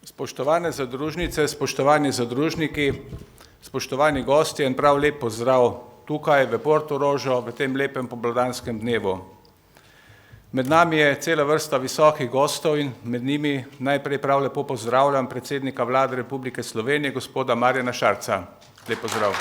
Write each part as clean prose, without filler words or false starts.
Spoštovane zadružnice, spoštovani zadružniki, spoštovani gostje in prav lep pozdrav tukaj v Portorožu v tem lepem pomladanskem dnevu. Med nami je cela vrsta visokih gostov in med njimi najprej prav lepo pozdravljam predsednika Vlade Republike Slovenije, gospoda Marjana Šarca. Lep pozdrav.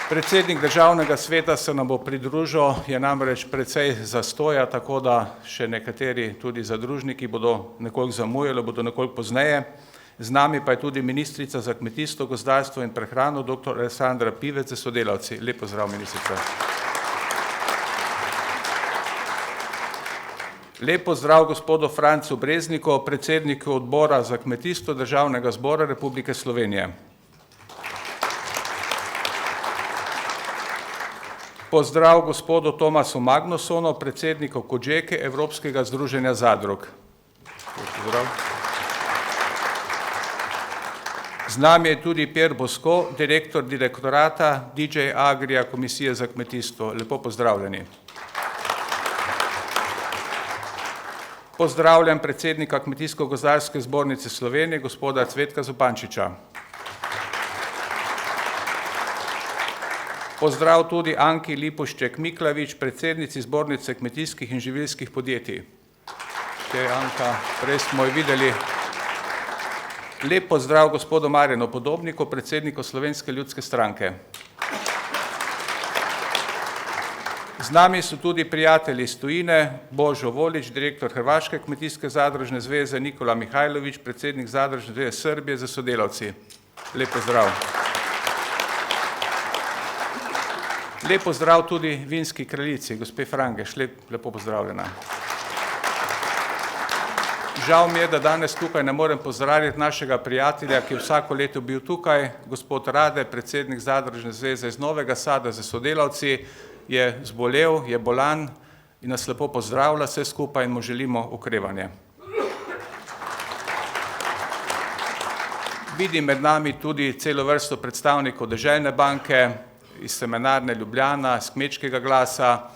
Predsednik Državnega sveta se nam bo pridružil, je namreč precej zastoja, tako da še nekateri tudi zadružniki bodo nekoliko zamujali, bodo nekoliko pozneje. Z nami pa je tudi ministrica za kmetijstvo, gozdarstvo in prehrano, dr. Aleksandra Pivec s sodelavci. Lep pozdrav, ministrica. Lep pozdrav gospodu Francu Brezniku, predsedniku odbora za kmetijstvo Državnega zbora Republike Slovenije. Pozdrav gospodu Tomasu Magnusonu, predsedniku Kodžeke Evropskega združenja zadrug. Pozdrav. Z nami je tudi Pierre Bosko, direktor direktorata DJ Agrija Komisije za kmetijstvo. Lepo pozdravljeni. Pozdravljam predsednika Kmetijsko-gozdarske zbornice Slovenije, gospoda Cvetka Zupančiča. Pozdrav tudi Anki Lipušček-Miklavič, predsednici zbornice kmetijskih in živilskih podjetij. Anka, prej smo jo videli. Lep pozdrav gospodu Marjanu Podobniku, predsedniku Slovenske ljudske stranke. Z nami so tudi prijatelji iz tujine, Božo Volič, direktor Hrvaške kmetijske zadružne zveze, Nikola Mihajlović, predsednik Zadružne zveze Srbije za sodelavci. Lep pozdrav. Lep pozdrav tudi vinski kraljici, gospe Frangeš, lepo pozdravljena. Žal mi je, da danes tukaj ne morem pozdraviti našega prijatelja, ki je vsako leto bil tukaj, gospod Rade, predsednik Zadružne zveze iz Novega Sada za sodelavci, je zbolel, je bolan in nas lepo pozdravlja vse skupaj in mu želimo okrevanje. Vidim med nami tudi celo vrsto predstavnikov Deželne banke, iz Semenarne Ljubljana, iz Kmečkega glasa,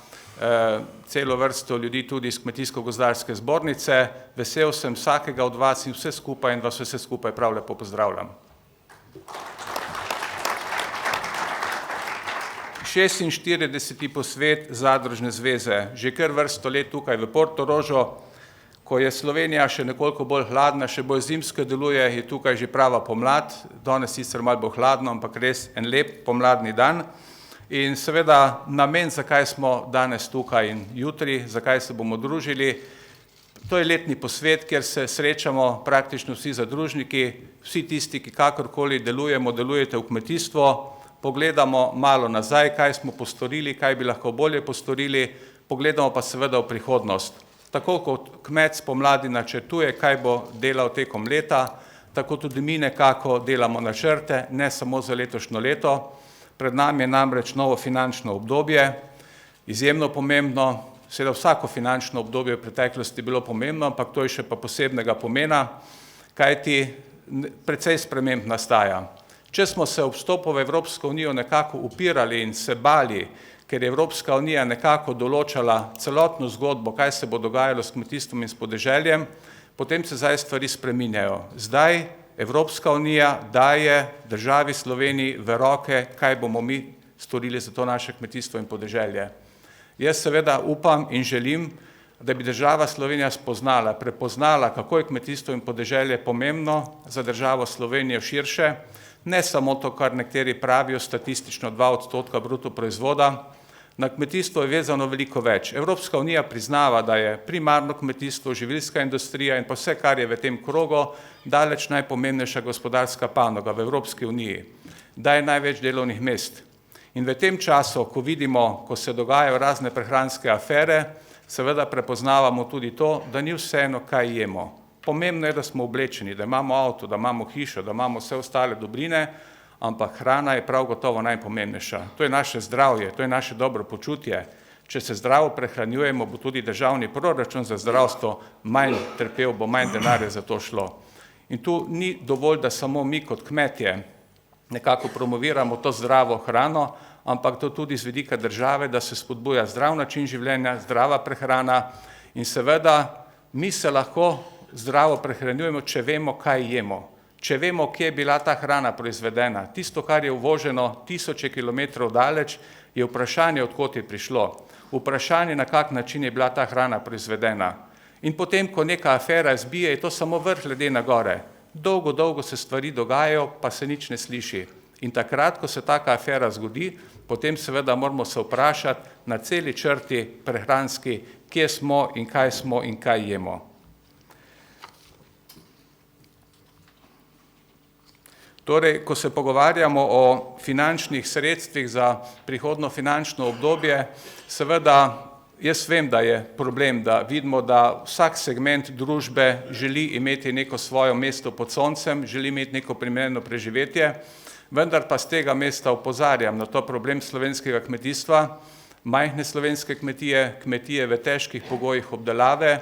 celo vrsto ljudi tudi iz Kmetijsko-gozdarske zbornice. Vesel sem vsakega od vas in vse skupaj in vas vse skupaj prav lepo pozdravljam. 46. posvet Zadružne zveze, že kar vrsto let tukaj v Portorožu, ko je Slovenija še nekoliko bolj hladna, še bolj zimsko deluje, je tukaj že prava pomlad, danes sicer malo bolj hladno, ampak res en lep pomladni dan. In seveda namen, zakaj smo danes tukaj in jutri, zakaj se bomo družili, to je letni posvet, kjer se srečamo praktično vsi zadružniki, vsi tisti, ki kakorkoli delujete v kmetijstvo, pogledamo malo nazaj, kaj smo postorili, kaj bi lahko bolje postorili, pogledamo pa seveda v prihodnost. Tako kot kmet spomladi načrtuje, kaj bo delal tekom leta, tako tudi mi nekako delamo načrte, ne samo za letošnjo leto. Pred nami je namreč novo finančno obdobje, izjemno pomembno, seveda vsako finančno obdobje v preteklosti bilo pomembno, ampak to je še pa posebnega pomena, kajti precej sprememb nastaja. Če smo se ob vstopu v Evropsko unijo nekako upirali in se bali, ker je Evropska unija nekako določala celotno zgodbo, kaj se bo dogajalo s kmetijstvom in s podeželjem, potem se zdaj stvari spreminjajo. Zdaj Evropska unija daje državi Sloveniji v roke, kaj bomo mi storili za to naše kmetijstvo in podeželje. Jaz seveda upam in želim, da bi država Slovenija spoznala, prepoznala, kako je kmetijstvo in podeželje pomembno za državo Slovenijo širše, ne samo to, kar nekateri pravijo, statistično 2% bruto proizvoda. Na kmetijstvo je vezano veliko več. Evropska unija priznava, da je primarno kmetijstvo, živilska industrija in pa vse, kar je v tem krogu, daleč najpomembnejša gospodarska panoga v Evropski uniji. Da je največ delovnih mest. In v tem času, ko vidimo, ko se dogajajo razne prehranske afere, seveda prepoznavamo tudi to, da ni vseeno, kaj jemo. Pomembno je, da smo oblečeni, da imamo avto, da imamo hišo, da imamo vse ostale dobrine, ampak hrana je prav gotovo najpomembnejša. To je naše zdravje, to je naše dobro počutje. Če se zdravo prehranjujemo, bo tudi državni proračun za zdravstvo manj trpel, bo manj denarja za to šlo. In tu ni dovolj, da samo mi kot kmetje nekako promoviramo to zdravo hrano, ampak to tudi z vidika države, da se spodbuja zdrav način življenja, zdrava prehrana in seveda Mi se lahko zdravo prehranjujemo, če vemo, kaj jemo. Če vemo, kje je bila ta hrana proizvedena. Tisto, kar je uvoženo tisoče kilometrov daleč, je vprašanje, odkot je prišlo. Vprašanje, na kak način je bila ta hrana proizvedena. In potem, ko neka afera zbije, je to samo vrh ledene gore. Dolgo se stvari dogajajo, pa se nič ne sliši. In takrat, ko se taka afera zgodi, potem seveda moramo se vprašati na celi črti prehranski, kje smo in kaj jemo. Torej, ko se pogovarjamo o finančnih sredstvih za prihodno finančno obdobje, seveda jaz vem, da je problem, da vidimo, da vsak segment družbe želi imeti neko svoje mesto pod soncem, želi imeti neko primerno preživetje, vendar pa z tega mesta opozarjam na to problem slovenskega kmetijstva, majhne slovenske kmetije, kmetije v težkih pogojih obdelave.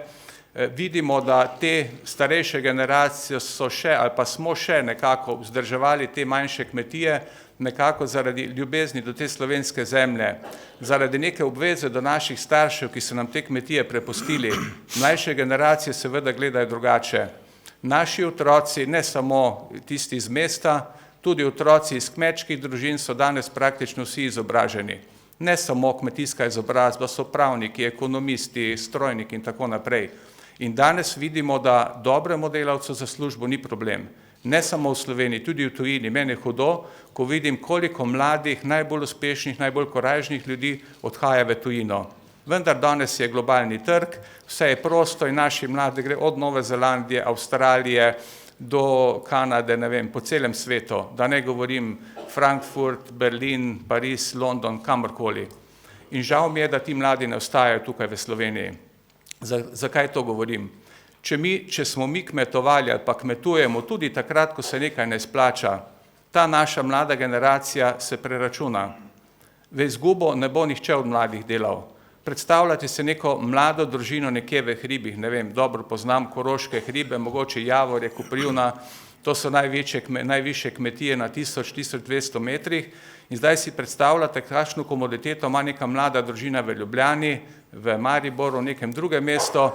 Vidimo, da te starejše generacije so še ali pa smo še nekako vzdrževali te manjše kmetije, nekako zaradi ljubezni do te slovenske zemlje, zaradi neke obveze do naših staršev, ki so nam te kmetije prepustili. Mlajše generacije seveda gledajo drugače. Naši otroci, ne samo tisti iz mesta, tudi otroci iz kmečkih družin so danes praktično vsi izobraženi. Ne samo kmetijska izobrazba, so pravniki, ekonomisti, strojniki in tako naprej. In danes vidimo, da dobremu delavcu za službo ni problem. Ne samo v Sloveniji, tudi v tujini. Meni je hudo, ko vidim, koliko mladih, najbolj uspešnih, najbolj korajžnih ljudi odhaja v tujino. Vendar danes je globalni trg, vse je prosto in naši mladi gre od Nove Zelandije, Avstralije do Kanade, ne vem, po celem svetu. Da ne govorim Frankfurt, Berlin, Pariz, London, kamorkoli. In žal mi je, da ti mladi ne ostajajo tukaj v Sloveniji. Zakaj to govorim? Če smo mi kmetovali ali pa kmetujemo tudi takrat, ko se nekaj ne splača, ta naša mlada generacija se preračuna. V izgubo ne bo nihče od mladih delal. Predstavljate se neko mlado družino nekje v hribih, ne vem, dobro poznam koroške hribe, mogoče Javorje, Koprivna, to so najvišje kmetije na 1000–1200 metrih in zdaj si predstavljate, kakšno komoditeto ima neka mlada družina v Ljubljani, v Mariboru, v nekem drugem mestu,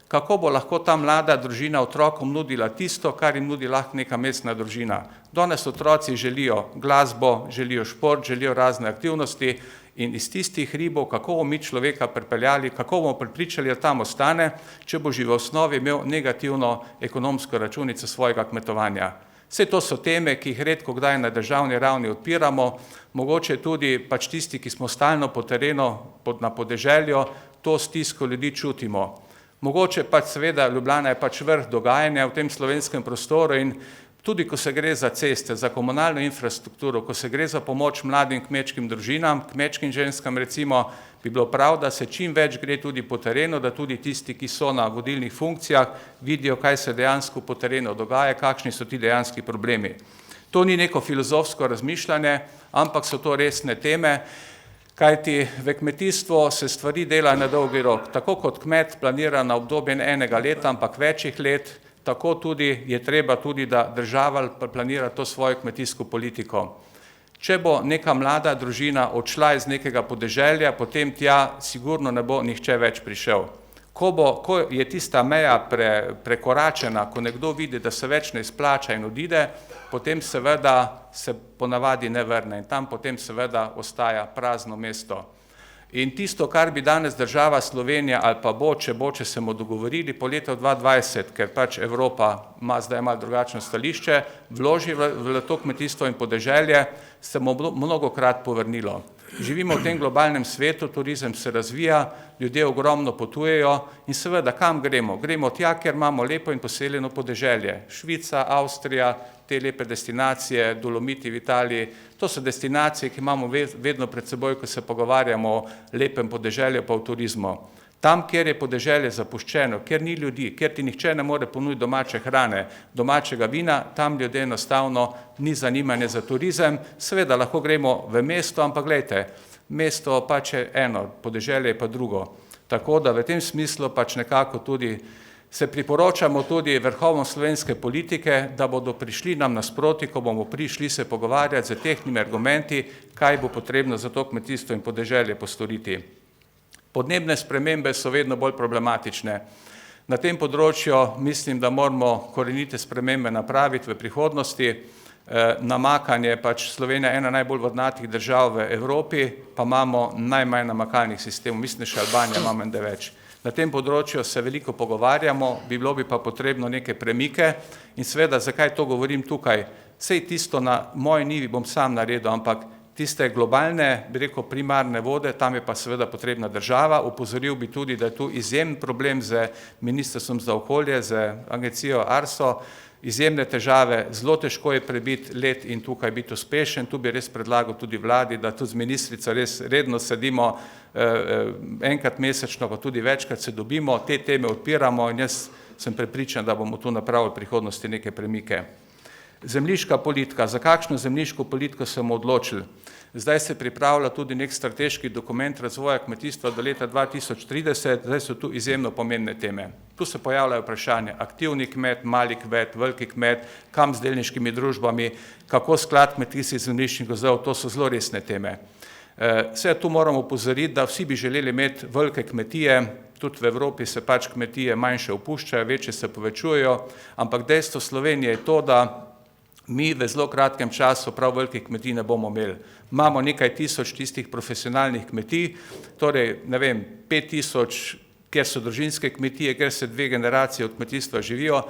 kako bo lahko ta mlada družina otrokom nudila tisto, kar jim nudi lahko neka mestna družina. Danes otroci želijo glasbo, želijo šport, želijo razne aktivnosti in iz tistih hribov, kako bomo mi človeka pripeljali, kako bomo pripričali, da tam ostane, če bo že v osnovi imel negativno ekonomsko računico svojega kmetovanja. Vse to so teme, ki jih redko kdaj na državni ravni odpiramo, mogoče tudi pač tisti, ki smo stalno po terenu, na podeželju, to stisko ljudi čutimo. Mogoče pač seveda Ljubljana je pač vrh dogajanja v tem slovenskem prostoru in tudi ko se gre za ceste, za komunalno infrastrukturo, ko se gre za pomoč mladim kmečkim družinam, kmečkim ženskam recimo, bi bilo prav, da se čim več gre tudi po terenu, da tudi tisti, ki so na vodilnih funkcijah, vidijo, kaj se dejansko po terenu dogaja, kakšni so ti dejanski problemi. To ni neko filozofsko razmišljanje, ampak so to resne teme, kajti v kmetijstvu se stvari dela na dolgi rok. Tako kot kmet planira na obdobje enega leta, ampak večjih let, tako tudi je treba tudi, da država planira to svojo kmetijsko politiko. Če bo neka mlada družina odšla iz nekega podeželja, potem tja sigurno ne bo nihče več prišel. Ko je tista meja prekoračena, ko nekdo vidi, da se več ne izplača in odide, potem seveda se ponavadi ne vrne in tam potem seveda ostaja prazno mesto. In tisto, kar bi danes država Slovenija ali pa bo, če se bomo dogovorili po letu 2020, ker pač Evropa ima zdaj malo drugačno stališče, vloži v to kmetijstvo in podeželje, se bo mnogokrat povrnilo. Živimo v tem globalnem svetu, turizem se razvija, ljudje ogromno potujejo in seveda kam gremo? Gremo tja, ker imamo lepo in poseljeno podeželje. Švica, Avstrija, te lepe destinacije, Dolomiti v Italiji, to so destinacije, ki imamo vedno pred seboj, ko se pogovarjamo o lepem podeželju pa o turizmu. Tam, kjer je podeželje zapuščeno, kjer ni ljudi, kjer ti nihče ne more ponuditi domače hrane, domačega vina, tam ljudje enostavno ni zanimanje za turizem. Seveda lahko gremo v mesto, ampak glejte, mesto pač je eno, podeželje je pa drugo. Tako da v tem smislu pač nekako tudi se priporočamo tudi vrhovom slovenske politike, da bodo prišli nam nasproti, ko bomo prišli se pogovarjati z tehtnimi argumenti, kaj bo potrebno za to kmetijstvo in podeželje postoriti. Podnebne spremembe so vedno bolj problematične. Na tem področju mislim, da moramo korenite spremembe napraviti v prihodnosti. Namakanje, pač Slovenija je ena najbolj vodnatih držav v Evropi, pa imamo najmanj namakalnih sistemov, mislim, da še Albanija ima menda več. Na tem področju se veliko pogovarjamo, bilo bi pa potrebno neke premike in seveda, zakaj to govorim tukaj, sej tisto na moji nivi bom sam naredil, ampak tiste globalne, bi rekel, primarne vode, tam je pa seveda potrebna država. Opozoril bi tudi, da je tu izjemen problem z Ministrstvom za okolje, z agencijo ARSO, izjemne težave, zelo težko je prebiti let in tukaj biti uspešen. Tu bi res predlagal tudi vladi, da tudi z ministrico res redno sedimo, enkrat mesečno, pa tudi večkrat se dobimo, te teme odpiramo in jaz sem prepričan, da bomo tu napravili v prihodnosti neke premike. Zemljiška politika, za kakšno zemljiško politiko smo odločili? Zdaj se pripravlja tudi nek strateški dokument razvoja kmetijstva do leta 2030, zdaj so tu izjemno pomembne teme. Tu se pojavljajo vprašanja, aktivni kmet, mali kmet, veliki kmet, kam z delniškimi družbami, kako sklad kmetijskih zemljiščnih gozdov, to so zelo resne teme. Vse tu moramo opozoriti, da vsi bi želeli imeti velike kmetije, tudi v Evropi se pač kmetije manjše opuščajo, večje se povečujejo, ampak dejstvo Slovenije je to, da mi v zelo kratkem času prav velikih kmetij ne bomo imeli. Imamo nekaj tisoč tistih profesionalnih kmetij, torej, ne vem, 5000, kjer so družinske kmetije, kjer se 2 generacije od kmetijstva živijo,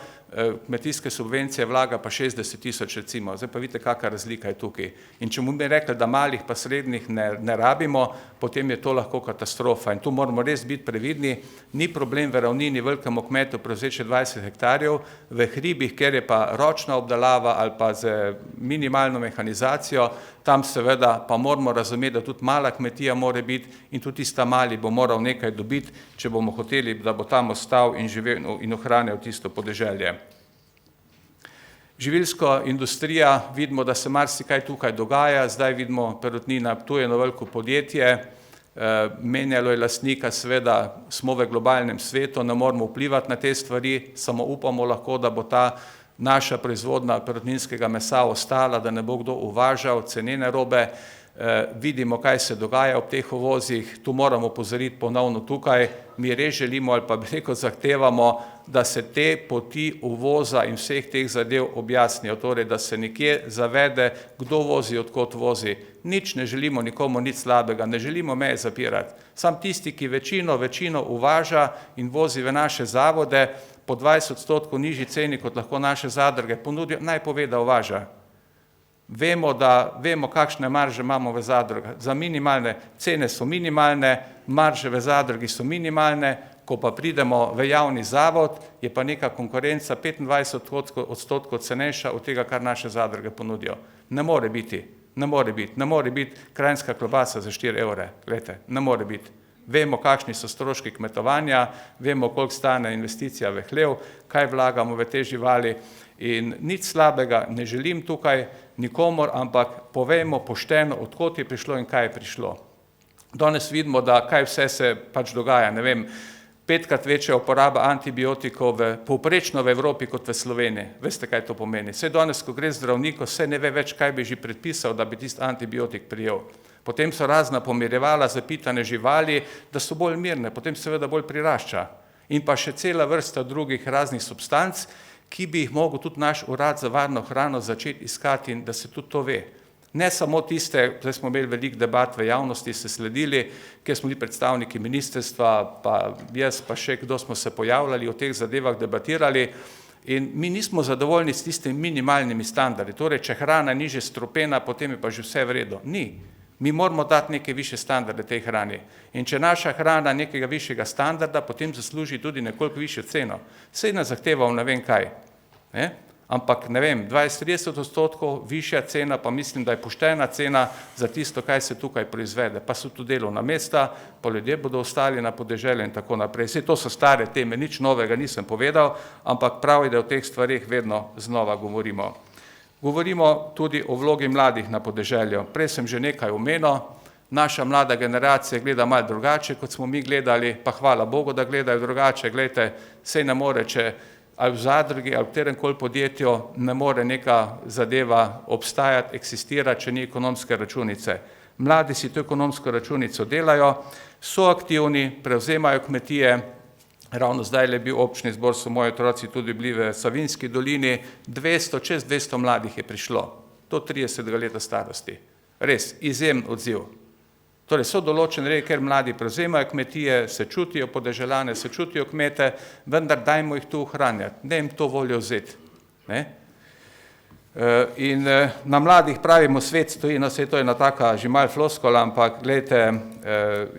kmetijske subvencije vlaga pa 60 000 recimo. Zdaj pa vidite, kakšna razlika je tukaj. In če bomo rekli, da malih pa srednjih ne rabimo, potem je to lahko katastrofa. In tu moramo res biti previdni. Ni problem v ravnini velikemu kmetu prevzeči 20 hektarjev, v hribih, kjer je pa ročna obdelava ali pa z minimalno mehanizacijo, tam seveda pa moramo razumeti, da tudi mala kmetija mora biti in tudi tista mali bo moral nekaj dobiti, če bomo hoteli, da bo tam ostal in živel in ohranjal tisto podeželje. Živilska industrija, vidimo, da se marsikaj tukaj dogaja, zdaj vidimo Perutnina, tu je eno veliko podjetje, menjalo je lastnika, seveda smo v globalnem svetu, ne moramo vplivati na te stvari, samo upamo lahko, da bo ta naša proizvodnja perutninskega mesa ostala, da ne bo kdo uvažal cenene robe. Vidimo, kaj se dogaja ob teh uvozih, tu moramo opozoriti ponovno tukaj, mi res želimo ali pa bi rekel zahtevamo, da se te poti uvoza in vseh teh zadev objasnijo, torej da se nekje zavede, kdo vozi, odkot vozi. Nič ne želimo nikomu nič slabega, ne želimo meje zapirati. Sam tisti, ki večino uvaža in vozi v naše zavode po 20% nižji ceni, kot lahko naše zadruge ponudijo, naj pove, da uvaža. Vemo, kakšne marže imamo v zadrugah. Za minimalne cene so minimalne, marže v zadrugi so minimalne, ko pa pridemo v javni zavod, je pa neka konkurenca 25% cenejša od tega, kar naše zadruge ponudijo. Ne more biti kranjska klobasa za 4 evre, gledajte, ne more biti. Vemo, kakšni so stroški kmetovanja, vemo, koliko stane investicija v hlev, kaj vlagamo v te živali in nič slabega ne želim tukaj nikomor, ampak povejmo pošteno, odkot je prišlo in kaj je prišlo. Danes vidimo, da kaj vse se pač dogaja, ne vem, 5-krat večja uporaba antibiotikov povprečno v Evropi kot v Sloveniji. Veste, kaj to pomeni? Saj danes, ko gre zdravniku, se ne ve več, kaj bi že predpisal, da bi tisti antibiotik prijel. Potem so razna pomirjevala, zapitane živali, da so bolj mirne, potem seveda bolj prirašča. In pa še cela vrsta drugih raznih substanc, ki bi jih mogel tudi naš urad za varno hrano začeti iskati in da se tudi to ve. Ne samo tiste, zdaj smo imeli veliko debat v javnosti, se sledili, kjer smo bili predstavniki ministrstva, pa jaz, pa še kdo smo se pojavljali, o teh zadevah debatirali in mi nismo zadovoljni s tistimi minimalnimi standardi. Torej, če hrana ni že strupena, potem je pa že vse v redu. Ni. Mi moramo dati neke više standarde tej hrani. In če naša hrana nekega višjega standarda, potem zasluži tudi nekoliko višjo ceno. Sej ne zahteval ne vem kaj. Ampak ne vem, 20-30% višja cena, pa mislim, da je poštena cena za tisto, kaj se tukaj proizvede. Pa so tu delovna mesta, pa ljudje bodo ostali na podeželju in tako naprej. Sej to so stare teme, nič novega nisem povedal, ampak prav je, da o teh stvarih vedno znova govorimo. Govorimo tudi o vlogi mladih na podeželju. Prej sem že nekaj omenil, naša mlada generacija gleda malo drugače, kot smo mi gledali, pa hvala Bogu, da gledajo drugače. Glejte, sej ne more, če ali v zadrugi ali v kateremkoli podjetju ne more neka zadeva obstajati, eksistirati, če ni ekonomske računice. Mladi si to ekonomsko računico delajo, so aktivni, prevzemajo kmetije, ravno zdaj je bil občni zbor, so moji otroci tudi bili v Savinjski dolini, čez 200 mladih je prišlo, do 30 leta starosti. Res, izjemen odziv. Torej so določene regije, ker mladi prevzemajo kmetije, se čutijo podeželane, se čutijo kmete, vendar dajmo jih tu ohranjati, ne jim to voljo vzeti. In na mladih pravimo, svet stoji, no saj to je ena taka že malo floskola, ampak glejte,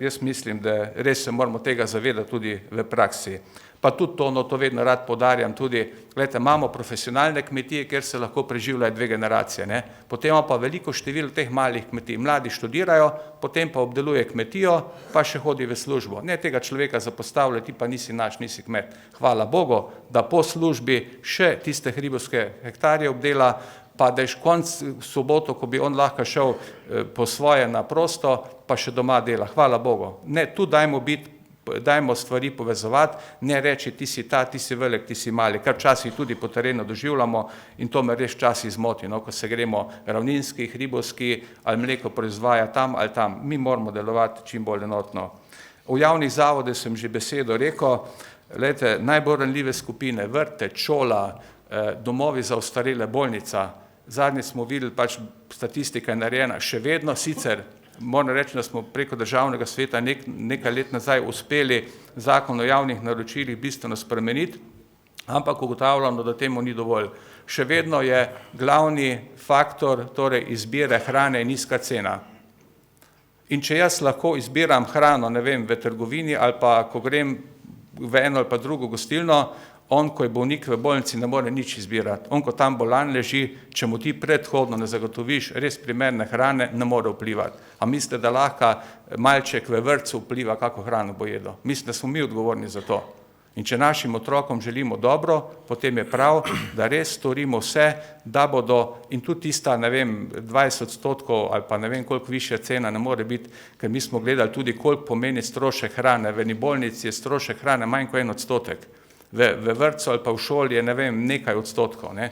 jaz mislim, da res se moramo tega zavedati tudi v praksi. Pa tudi to, no to vedno rad poudarjam tudi, glejte, imamo profesionalne kmetije, kjer se lahko preživljajo 2 generacije, ne? Potem ima pa veliko število teh malih kmetij, mladi študirajo, potem pa obdeluje kmetijo, pa še hodi v službo. Ne tega človeka zapostavlja, ti pa nisi naš, nisi kmet. Hvala Bogu, da po službi še tiste hribovske hektarje obdela, pa da je konc soboto, ko bi on lahko šel po svoje na prosto, pa še doma dela. Hvala Bogu. Ne, tu dajmo stvari povezovati, ne reči ti si ta, ti si velik, ti si mali, kar včasih tudi po terenu doživljamo in to me res včasih zmoti, no, ko se gremo ravninski, hribovski ali mleko proizvaja tam ali tam. Mi moramo delovati čim bolj enotno. V javnih zavodih sem že besedo rekel, glejte, najbolj ranljive skupine, vrtec, šola, domovi za ostarele, bolnica, zadnji smo videli, pač statistika je narejena, še vedno sicer moram reči, da smo preko državnega sveta nekaj let nazaj uspeli zakon o javnih naročilih bistveno spremeniti, ampak ugotavljamo, da temu ni dovolj. Še vedno je glavni faktor, torej izbire hrane nizka cena. In če jaz lahko izbiram hrano, ne vem, v trgovini ali pa ko grem v eno ali pa drugo gostilno, on, ko je bolnik v bolnici, ne more nič izbirati. On, ko tam bolan leži, če mu ti predhodno ne zagotoviš res primerne hrane, ne more vplivati. A mislite, da lahko malček v vrtcu vpliva, kako hrano bo jedel? Mislim, da smo mi odgovorni za to. In če našim otrokom želimo dobro, potem je prav, da res storimo vse, da bodo, in tudi tista, ne vem, 20% ali pa ne vem koliko višja cena ne more biti, ker mi smo gledali tudi, koliko pomeni strošek hrane. V eni bolnici je strošek hrane manj kot 1%. V vrtcu ali pa v šoli je, ne vem, nekaj odstotkov. Ne?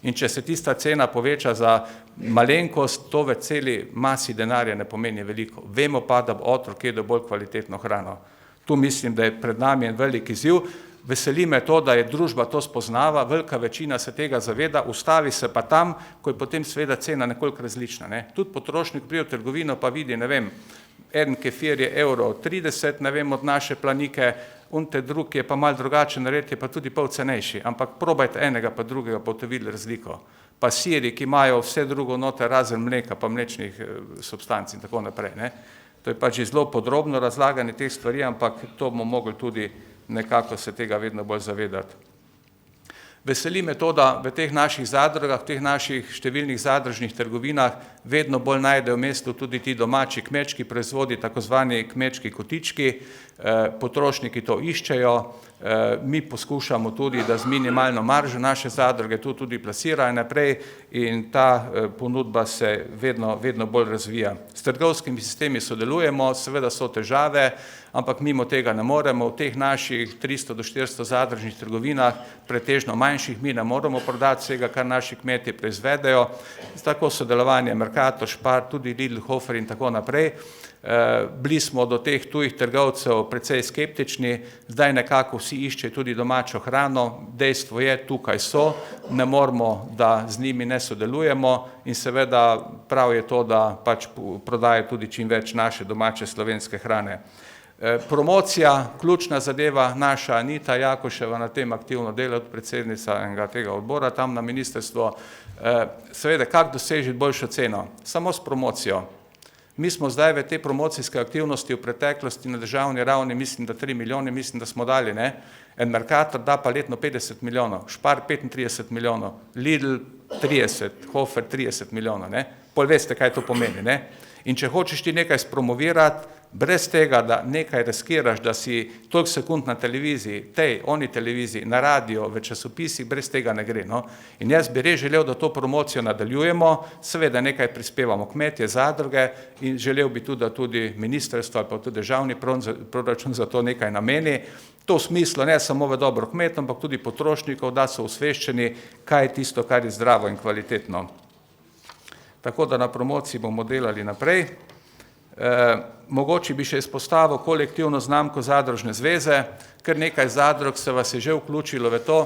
In če se tista cena poveča za malenkost, to v celi masi denarja ne pomeni veliko. Vemo pa, da bo otrok jedel bolj kvalitetno hrano. Tu mislim, da je pred nami en velik izziv. Veseli me to, da je družba to spoznava, velika večina se tega zaveda, ustavi se pa tam, ko je potem seveda cena nekoliko različna. Ne? Tudi potrošnik pride v trgovino pa vidi, ne vem, en kefir je €1,30, ne vem, od naše Planike, unte drug je pa malo drugačen, nared je pa tudi pol cenejši, ampak probajte enega pa drugega, boste videli razliko. Pa siri, ki imajo vse drugo noter razen mleka, pa mlečnih substanc in tako naprej. Ne? To je pač zelo podrobno razlaganje teh stvari, ampak to bomo mogli tudi nekako se tega vedno bolj zavedati. Veseli me to, da v teh naših zadrugah, v teh naših številnih zadružnih trgovinah vedno bolj najdejo mesto tudi ti domači kmečki proizvodi, tako zvani kmečki kotički, potrošniki to iščejo, mi poskušamo tudi, da z minimalno maržo naše zadruge tu tudi plasirajo naprej in ta ponudba se vedno bolj razvija. S trgovskimi sistemi sodelujemo, seveda so težave, ampak mimo tega ne moremo. V teh naših 300 do 400 zadružnih trgovinah, pretežno manjših, mi ne moremo prodati vsega, kar naši kmetje proizvedejo. Tako sodelovanje Mercator, Spar, tudi Lidl, Hofer in tako naprej. Bili smo do teh tujih trgovcev precej skeptični, zdaj nekako vsi iščejo tudi domačo hrano, dejstvo je, tukaj so, ne moramo, da z njimi ne sodelujemo in seveda prav je to, da pač prodajo tudi čim več naše domače slovenske hrane. Promocija, ključna zadeva, naša Anita Jakoševa na tem aktivno dela, predsednica enega tega odbora tam na ministrstvo, seveda, kako dosežiti boljšo ceno? Samo s promocijo. Mi smo zdaj v te promocijske aktivnosti v preteklosti na državni ravni, mislim, da 3 milijone, mislim, da smo dali, ne? En Mercator da pa letno 50 milijonov, Spar 35 milijonov, Lidl 30, Hofer 30 milijonov, ne? Pol veste, kaj to pomeni, ne? In če hočeš ti nekaj spromovirati, brez tega, da nekaj riskiraš, da si toliko sekund na televiziji, oni televiziji, na radio, v časopisih, brez tega ne gre. No? In jaz bi res želel, da to promocijo nadaljujemo, seveda nekaj prispevamo kmetje, zadruge in želel bi tudi, da tudi ministrstvo ali pa tudi državni proračun za to nekaj nameni. To v smislu ne samo v dobro kmetom, ampak tudi potrošnikov, da so osveščeni, kaj je tisto, kar je zdravo in kvalitetno. Tako da na promociji bomo delali naprej. Mogoče bi še izpostavil kolektivno znamko zadružne zveze, kar nekaj zadrug se vas je že vključilo v to.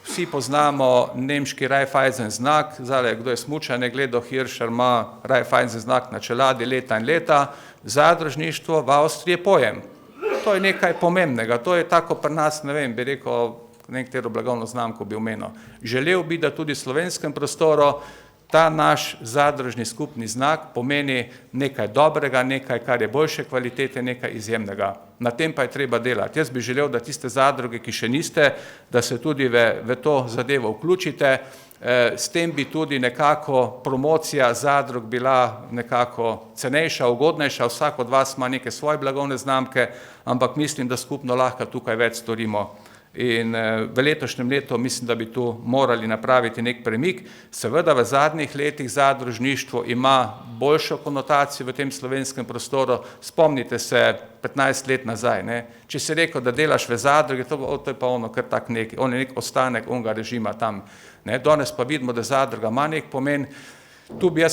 Vsi poznamo nemški Raiffeisen znak, zdaj, kdo je smučanje gledal, Hirscher ima Raiffeisen znak na čeladi leta in leta. Zadružništvo v Avstriji je pojem. To je nekaj pomembnega, to je tako pri nas, ne vem, bi rekel, nekatero blagovno znamko bi omenil. Želel bi, da tudi v slovenskem prostoru ta naš zadružni skupni znak pomeni nekaj dobrega, nekaj, kar je boljše kvalitete, nekaj izjemnega. Na tem pa je treba delati. Jaz bi želel, da tiste zadruge, ki še niste, da se tudi v to zadevo vključite. S tem bi tudi nekako promocija zadrug bila nekako cenejša, ugodnejša. Vsak od vas ima neke svoje blagovne znamke, ampak mislim, da skupno lahko tukaj več storimo. In v letošnjem letu mislim, da bi tu morali napraviti nek premik. Seveda v zadnjih letih zadružništvo ima boljšo konotacijo v tem slovenskem prostoru. Spomnite se 15 let nazaj, ne? Če si rekel, da delaš v zadrugi, to je pa ono kar tak neki, on je nek ostanek onega režima tam. Ne? Danes pa vidimo, da zadruga ima nek pomen.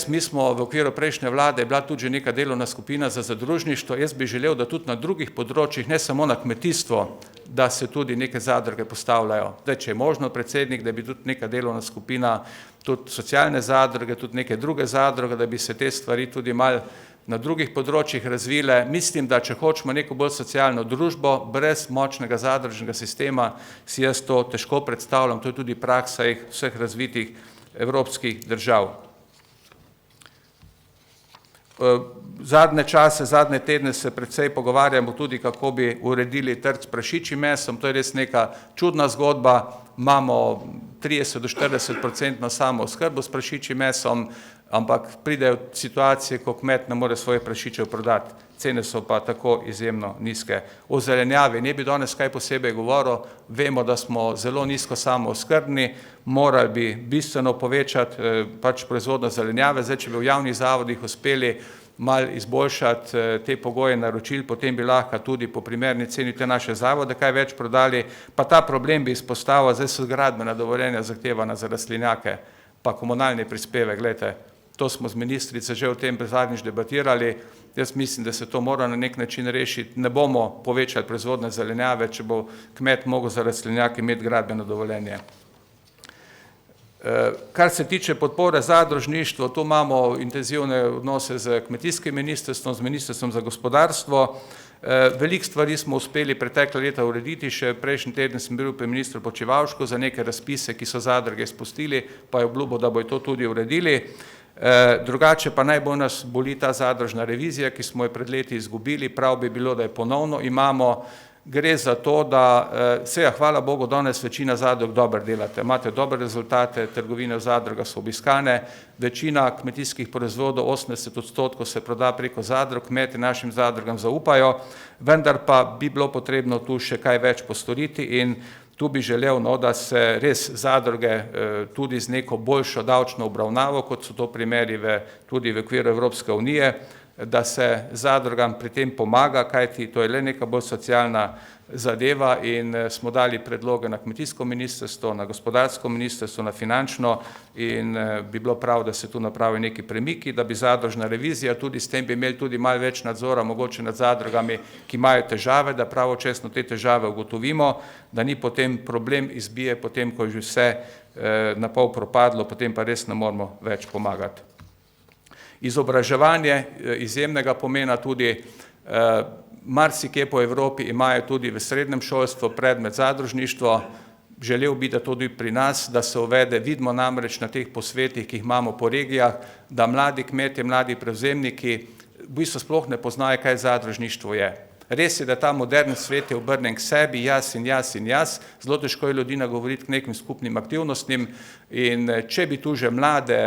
Mi smo v okviru prejšnje vlade, je bila tudi že neka delovna skupina za zadružništvo. Jaz bi želel, da tudi na drugih področjih, ne samo na kmetijstvo, da se tudi neke zadruge postavljajo. Zdaj, če je možno predsednik, da bi tudi neka delovna skupina, tudi socialne zadruge, tudi neke druge zadruge, da bi se te stvari tudi malo na drugih področjih razvile. Mislim, da če hočemo neko bolj socialno družbo, brez močnega zadružnega sistema, si jaz to težko predstavljam, to je tudi praksa vseh razvitih evropskih držav. Zadnje čase, zadnje tedne se precej pogovarjamo tudi, kako bi uredili trg s prašičjim mesom. To je res neka čudna zgodba. Imamo 30 do 40% samooskrbo s prašičjim mesom, ampak pridejo situacije, ko kmet ne more svoje prašičev prodati. Cene so pa tako izjemno nizke. O zelenjavi ne bi danes kaj posebej govoril. Vemo, da smo zelo nizko samooskrbni, morali bi bistveno povečati pač proizvodnjo zelenjave. Zdaj, če bi v javnih zavodih uspeli malo izboljšati te pogoje naročil, potem bi lahko tudi po primerni ceni te naše zavode kaj več prodali. Pa ta problem bi izpostavil, zdaj so gradbena dovoljenja zahtevana za rastlinjake, pa komunalni prispevek, gledajte, to smo z ministrice že o tem zadnjič debatirali. Jaz mislim, da se to mora na nek način rešiti. Ne bomo povečali proizvodne zelenjave, če bo kmet mogel za rastlinjake imeti gradbeno dovoljenje. Kar se tiče podpore zadružništvu, tu imamo intenzivne odnose z kmetijskim ministrstvom, z ministrstvom za gospodarstvo. Veliko stvari smo uspeli pretekla leta urediti, še prejšnji teden sem bil pri ministru Počivalšku za neke razpise, ki so zadruge spustili, pa je obljubil, da bojo to tudi uredili. Drugače pa najbolj nas boli ta zadružna revizija, ki smo jo pred leti izgubili. Prav bi bilo, da je ponovno imamo. Gre za to, da hvala Bogu, danes večina zadrug dobro delate, imate dobre rezultate, trgovine v zadrugah so obiskane, večina kmetijskih proizvodov, 80% se proda preko zadrug, kmetje našim zadrugam zaupajo, vendar pa bi bilo potrebno tu še kaj več postoriti in tu bi želel, da se res zadruge tudi z neko boljšo davčno obravnavo, kot so to primeri tudi v okviru Evropske unije, da se zadrugam pri tem pomaga, kajti to je le neka bolj socialna zadeva in smo dali predloge na kmetijsko ministrstvo, na gospodarsko ministrstvo, na finančno in bi bilo prav, da se tu napravi neki premiki, da bi zadružna revizija, tudi s tem bi imeli tudi malo več nadzora, mogoče nad zadrugami, ki imajo težave, da pravočasno te težave ugotovimo, da ni potem problem izbije, potem ko je že vse na pol propadlo, potem pa res ne moramo več pomagati. Izobraževanje izjemnega pomena tudi, marsikje po Evropi imajo tudi v srednjem šolstvu predmet zadružništvo, želel bi, da tudi pri nas, da se uvede, vidimo namreč na teh posvetih, ki jih imamo po regijah, da mladi kmetje, mladi prevzemniki v bistvu sploh ne poznajo, kaj zadružništvo je. Res je, da ta moderni svet je obrnen k sebi, jaz in jaz in jaz, zelo težko je ljudi nagovoriti k nekim skupnim aktivnostim in če bi tu že mlade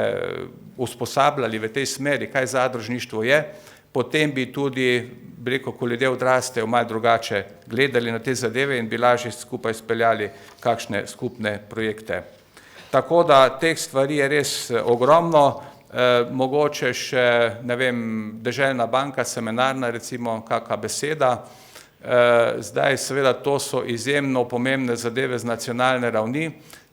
usposabljali v tej smeri, kaj zadružništvo je, potem bi tudi, bi rekel, ko ljudje odrastejo, malo drugače gledali na te zadeve in bi lažje skupaj speljali kakšne skupne projekte. Tako da teh stvari je res ogromno. Mogoče še, ne vem, deželna banka, seminarna, recimo, kakšna beseda. Zdaj, seveda, to so izjemno pomembne zadeve z nacionalne ravni.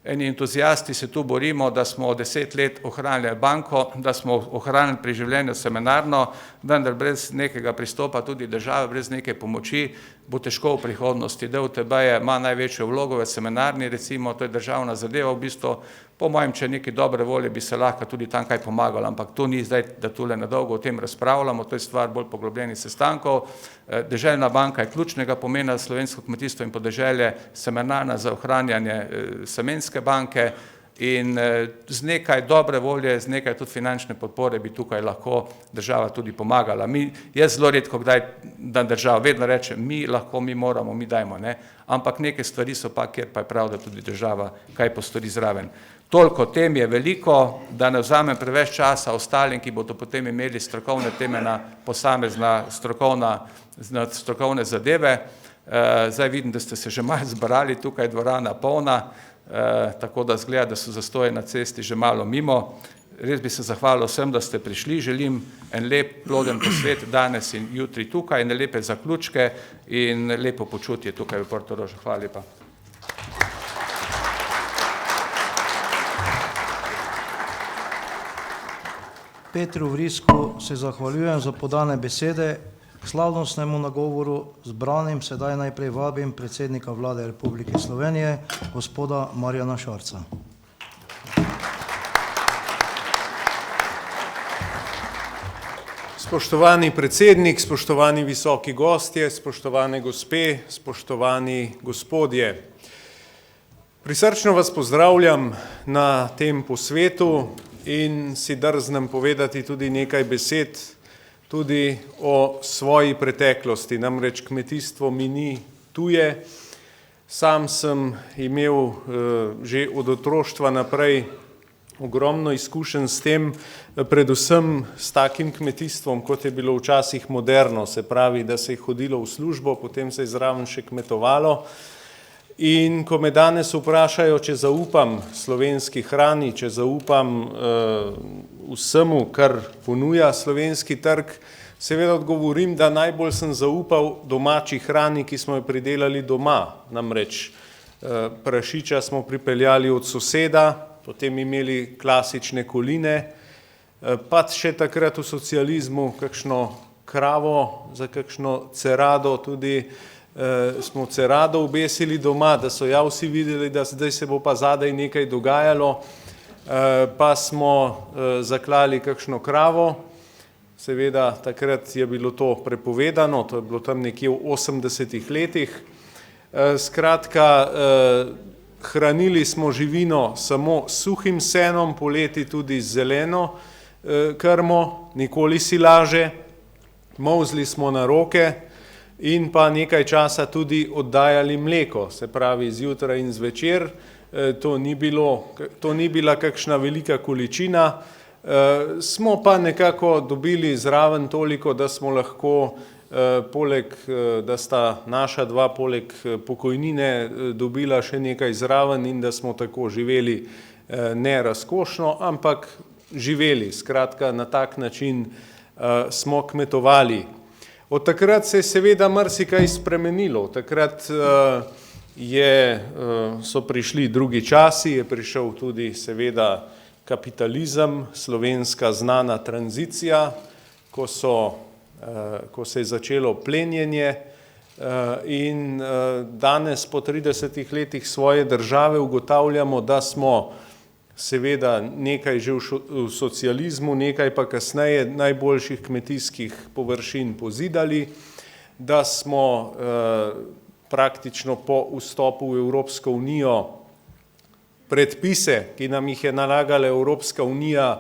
eni entuzijasti se tu borimo, da smo 10 let ohranili banko, da smo ohranili pri življenju seminarno, vendar brez nekega pristopa tudi države, brez neke pomoči, bo težko v prihodnosti. DUTB ima največjo vlogo v seminarni, recimo, to je državna zadeva, v bistvu, po mojem, če neki dobre volje, bi se lahko tudi tam kaj pomagalo, ampak to ni zdaj, da tule nadolgo o tem razpravljamo, to je stvar bolj poglobljenih sestankov. Deželna banka je ključnega pomena za slovensko kmetijstvo in podeželje, seminarna za ohranjanje semenske banke in z nekaj dobre volje, z nekaj tudi finančne podpore bi tukaj lahko država tudi pomagala. Jaz zelo redko kdaj dan država, vedno rečem, mi lahko, mi moramo, mi dajmo, ne, ampak neke stvari so pa, kjer pa je prav, da tudi država kaj postori zraven. Toliko tem je veliko, da ne vzamem preveč časa ostalim, ki bodo potem imeli strokovne teme na posamezna strokovne zadeve. Zdaj vidim, da ste se že malo zbrali, tukaj je dvorana polna, tako da zgleda, da so zastoji na cesti že malo mimo. Res bi se zahvalil vsem, da ste prišli, želim en lep ploden posvet danes in jutri tukaj, in lepe zaključke in lepo počutje tukaj v Portorožu. Hvala lepa. Petru Vrisku se zahvaljujem za podane besede. K slavnostnemu nagovoru zbranim sedaj najprej vabim predsednika Vlade Republike Slovenije, gospoda Marjana Šarca. Spoštovani predsednik, spoštovani visoki gostje, spoštovane gospe, spoštovani gospodje. Prisrčno vas pozdravljam na tem posvetu in si drznem povedati tudi nekaj besed tudi o svoji preteklosti. Namreč kmetijstvo mi ni tuje. Sam sem imel že od otroštva naprej ogromno izkušenj s tem, predvsem s takim kmetijstvom, kot je bilo včasih moderno, se pravi, da se je hodilo v službo, potem se je zraven še kmetovalo. In ko me danes vprašajo, če zaupam slovenski hrani, če zaupam vsemu, kar ponuja slovenski trg, seveda odgovorim, da najbolj sem zaupal domači hrani, ki smo jo pridelali doma. Namreč prašiča smo pripeljali od soseda, potem imeli klasične koline, pa še takrat v socializmu kakšno kravo, za kakšno cerado tudi smo cerado obesili doma, da so ja vsi videli, da zdaj se bo pa zadaj nekaj dogajalo, pa smo zaklali kakšno kravo. Seveda takrat je bilo to prepovedano, to je bilo tam nekje v 80-ih letih. Skratka, hranili smo živino samo s suhim senom, poleti tudi z zeleno krmo, nikoli silaže, molzli smo na roke in pa nekaj časa tudi oddajali mleko, se pravi zjutraj in zvečer. To ni bila kakšna velika količina, smo pa nekako dobili zraven toliko, da smo lahko poleg, da sta naša dva poleg pokojnine dobila še nekaj zraven in da smo tako živeli ne razkošno, ampak živeli. Skratka, na tak način smo kmetovali. Od takrat se je seveda marsikaj spremenilo. Takrat so prišli drugi časi, je prišel tudi seveda kapitalizem, slovenska znana tranzicija, ko se je začelo plenjenje in danes po 30 letih svoje države ugotavljamo, da smo seveda nekaj že v socializmu, nekaj pa kasneje najboljših kmetijskih površin pozidali, da smo praktično po vstopu v Evropsko unijo predpise, ki nam jih je nalagala Evropska unija,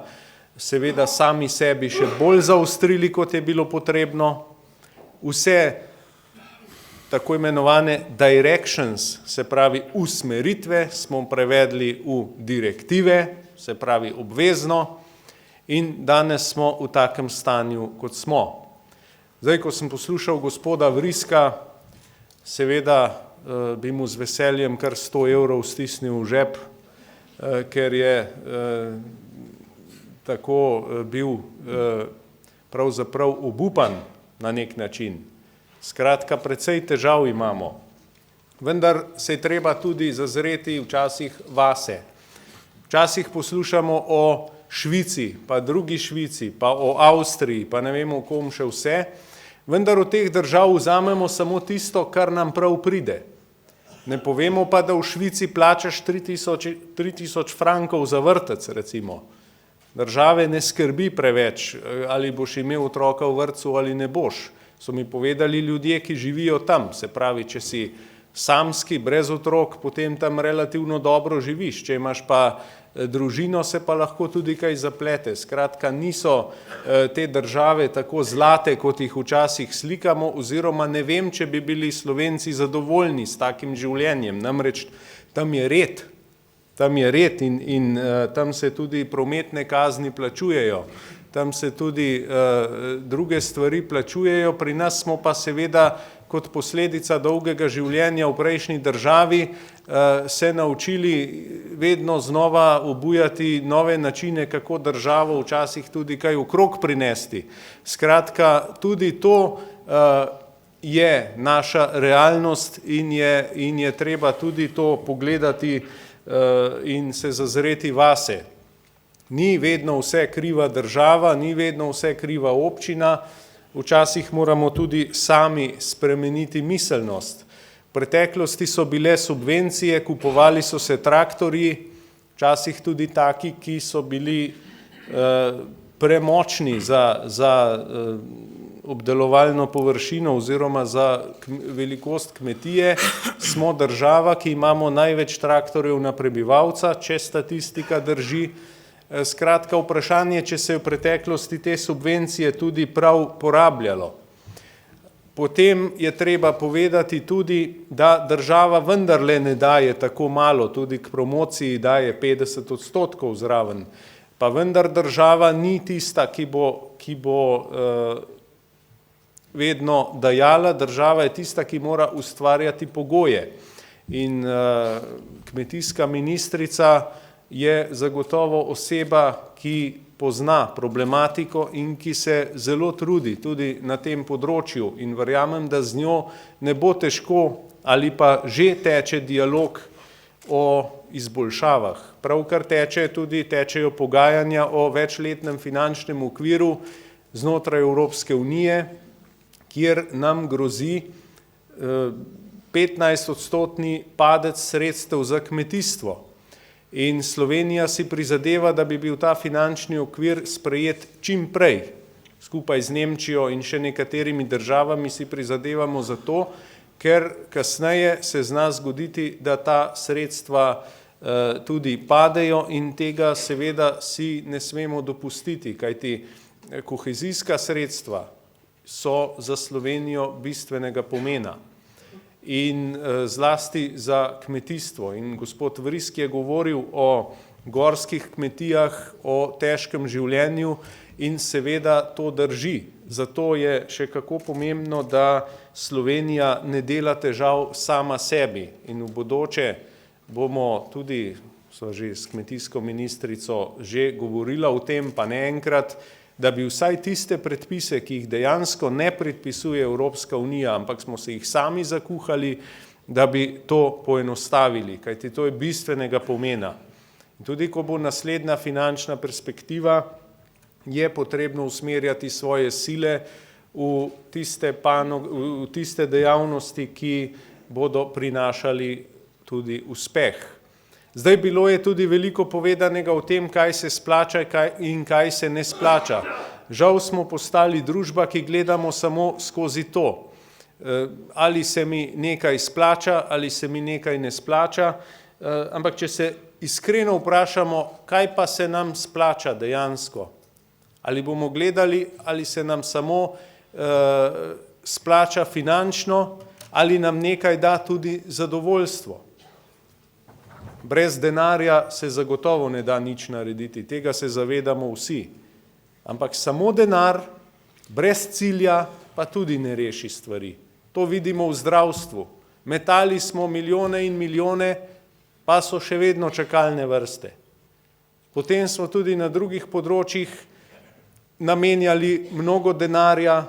seveda sami sebi še bolj zaostrili, kot je bilo potrebno. Vse tako imenovane directions, se pravi usmeritve, smo prevedli v direktive, se pravi obvezno, in danes smo v takem stanju, kot smo. Zdaj, ko sem poslušal gospoda Vriska, seveda bi mu z veseljem kar 100 evrov stisnil v žep, ker je tako bil pravzaprav obupan na nek način. Skratka, precej težav imamo. vendar se je treba tudi zazreti včasih vase. Včasih poslušamo o Švici, pa drugi Švici, pa o Avstriji, pa ne vemo o kom še vse, vendar od teh držav vzamemo samo tisto, kar nam prav pride. Ne povemo pa, da v Švici plačaš 3000 frankov za vrtec, recimo. Države ne skrbi preveč, ali boš imel otroka v vrtcu ali ne boš. So mi povedali ljudje, ki živijo tam, se pravi, če si samski, brez otrok, potem tam relativno dobro živiš, če imaš pa družino, se pa lahko tudi kaj zaplete. Skratka, niso te države tako zlate, kot jih včasih slikamo, oziroma ne vem, če bi bili Slovenci zadovoljni s takim življenjem. Namreč tam je red in tam se tudi prometne kazni plačujejo, tam se tudi druge stvari plačujejo, pri nas smo pa seveda kot posledica dolgega življenja v prejšnji državi se naučili vedno znova obujati nove načine, kako državo včasih tudi kaj okrog prinesti. Skratka, tudi to je naša realnost in je treba tudi to pogledati in se zazreti vase. Ni vedno vse kriva država, ni vedno vse kriva občina, včasih moramo tudi sami spremeniti miselnost. V preteklosti so bile subvencije, kupovali so se traktorji, včasih tudi taki, ki so bili premočni za obdelovalno površino oziroma za velikost kmetije. Smo država, ki imamo največ traktorjev na prebivalca, če statistika drži. Skratka, vprašanje, če se je v preteklosti te subvencije tudi prav porabljalo. Potem je treba povedati tudi, da država vendarle ne daje tako malo, tudi k promociji daje 50% zraven, pa vendar država ni tista, ki bo vedno dajala, država je tista, ki mora ustvarjati pogoje. In kmetijska ministrica je zagotovo oseba, ki pozna problematiko in ki se zelo trudi tudi na tem področju in verjamem, da z njo ne bo težko ali pa že teče dialog o izboljšavah. Pravkar tečejo pogajanja o večletnem finančnem okviru znotraj Evropske unije, kjer nam grozi 15% padec sredstev za kmetijstvo. In Slovenija si prizadeva, da bi bil ta finančni okvir sprejet čim prej. Skupaj z Nemčijo in še nekaterimi državami si prizadevamo za to, ker kasneje se zna zgoditi, da ta sredstva tudi padejo in tega seveda si ne smemo dopustiti, kajti kohezijska sredstva so za Slovenijo bistvenega pomena. In zlasti za kmetijstvo. In gospod Vrisk je govoril o gorskih kmetijah, o težkem življenju in seveda to drži. Zato je še kako pomembno, da Slovenija ne dela težav sama sebi. In v bodoče bomo tudi, so že s kmetijsko ministrico že govorila o tem, pa ne enkrat, da bi vsaj tiste predpise, ki jih dejansko ne predpisuje Evropska unija, ampak smo se jih sami zakuhali, da bi to poenostavili, kajti to je bistvenega pomena. In tudi ko bo naslednja finančna perspektiva, je potrebno usmerjati svoje sile v tiste dejavnosti, ki bodo prinašali tudi uspeh. Zdaj bilo je tudi veliko povedanega o tem, kaj se splača in kaj se ne splača. Žal smo postali družba, ki gledamo samo skozi to. Ali se mi nekaj splača, ali se mi nekaj ne splača, ampak če se iskreno vprašamo, kaj pa se nam splača dejansko. Ali bomo gledali, ali se nam samo splača finančno, ali nam nekaj da tudi zadovoljstvo. Brez denarja se zagotovo ne da nič narediti, tega se zavedamo vsi. Ampak samo denar, brez cilja, pa tudi ne reši stvari. To vidimo v zdravstvu. Metali smo milijone in milijone, pa so še vedno čakalne vrste. Potem smo tudi na drugih področjih namenjali mnogo denarja,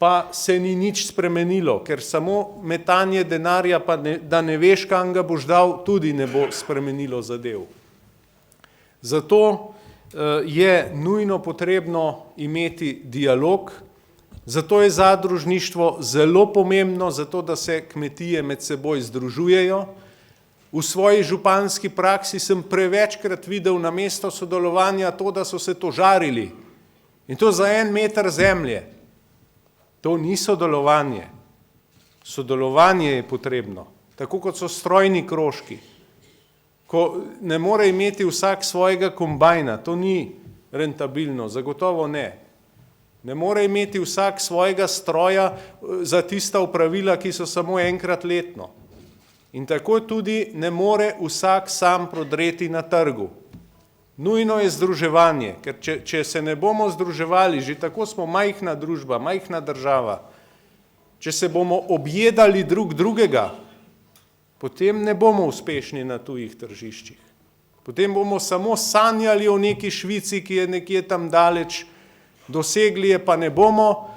pa se ni nič spremenilo, ker samo metanje denarja, pa da ne veš, kam ga boš dal, tudi ne bo spremenilo zadev. Zato je nujno potrebno imeti dialog, zato je zadružništvo zelo pomembno, zato da se kmetije med seboj združujejo. V svoji županski praksi sem prevečkrat videl namesto sodelovanja to, da so se tožarili. In to za 1 meter zemlje. To ni sodelovanje. Sodelovanje je potrebno, tako kot so strojni krožki. Ko ne more imeti vsak svojega kombajna, to ni rentabilno, zagotovo ne. Ne more imeti vsak svojega stroja za tista opravila, ki so samo enkrat letno. In tako tudi ne more vsak sam prodreti na trgu. Nujno je združevanje, ker če se ne bomo združevali, že tako smo majhna družba, majhna država, če se bomo objedali drug drugega, potem ne bomo uspešni na tujih tržiščih. Potem bomo samo sanjali o neki Švici, ki je nekje tam daleč, dosegli je pa ne bomo,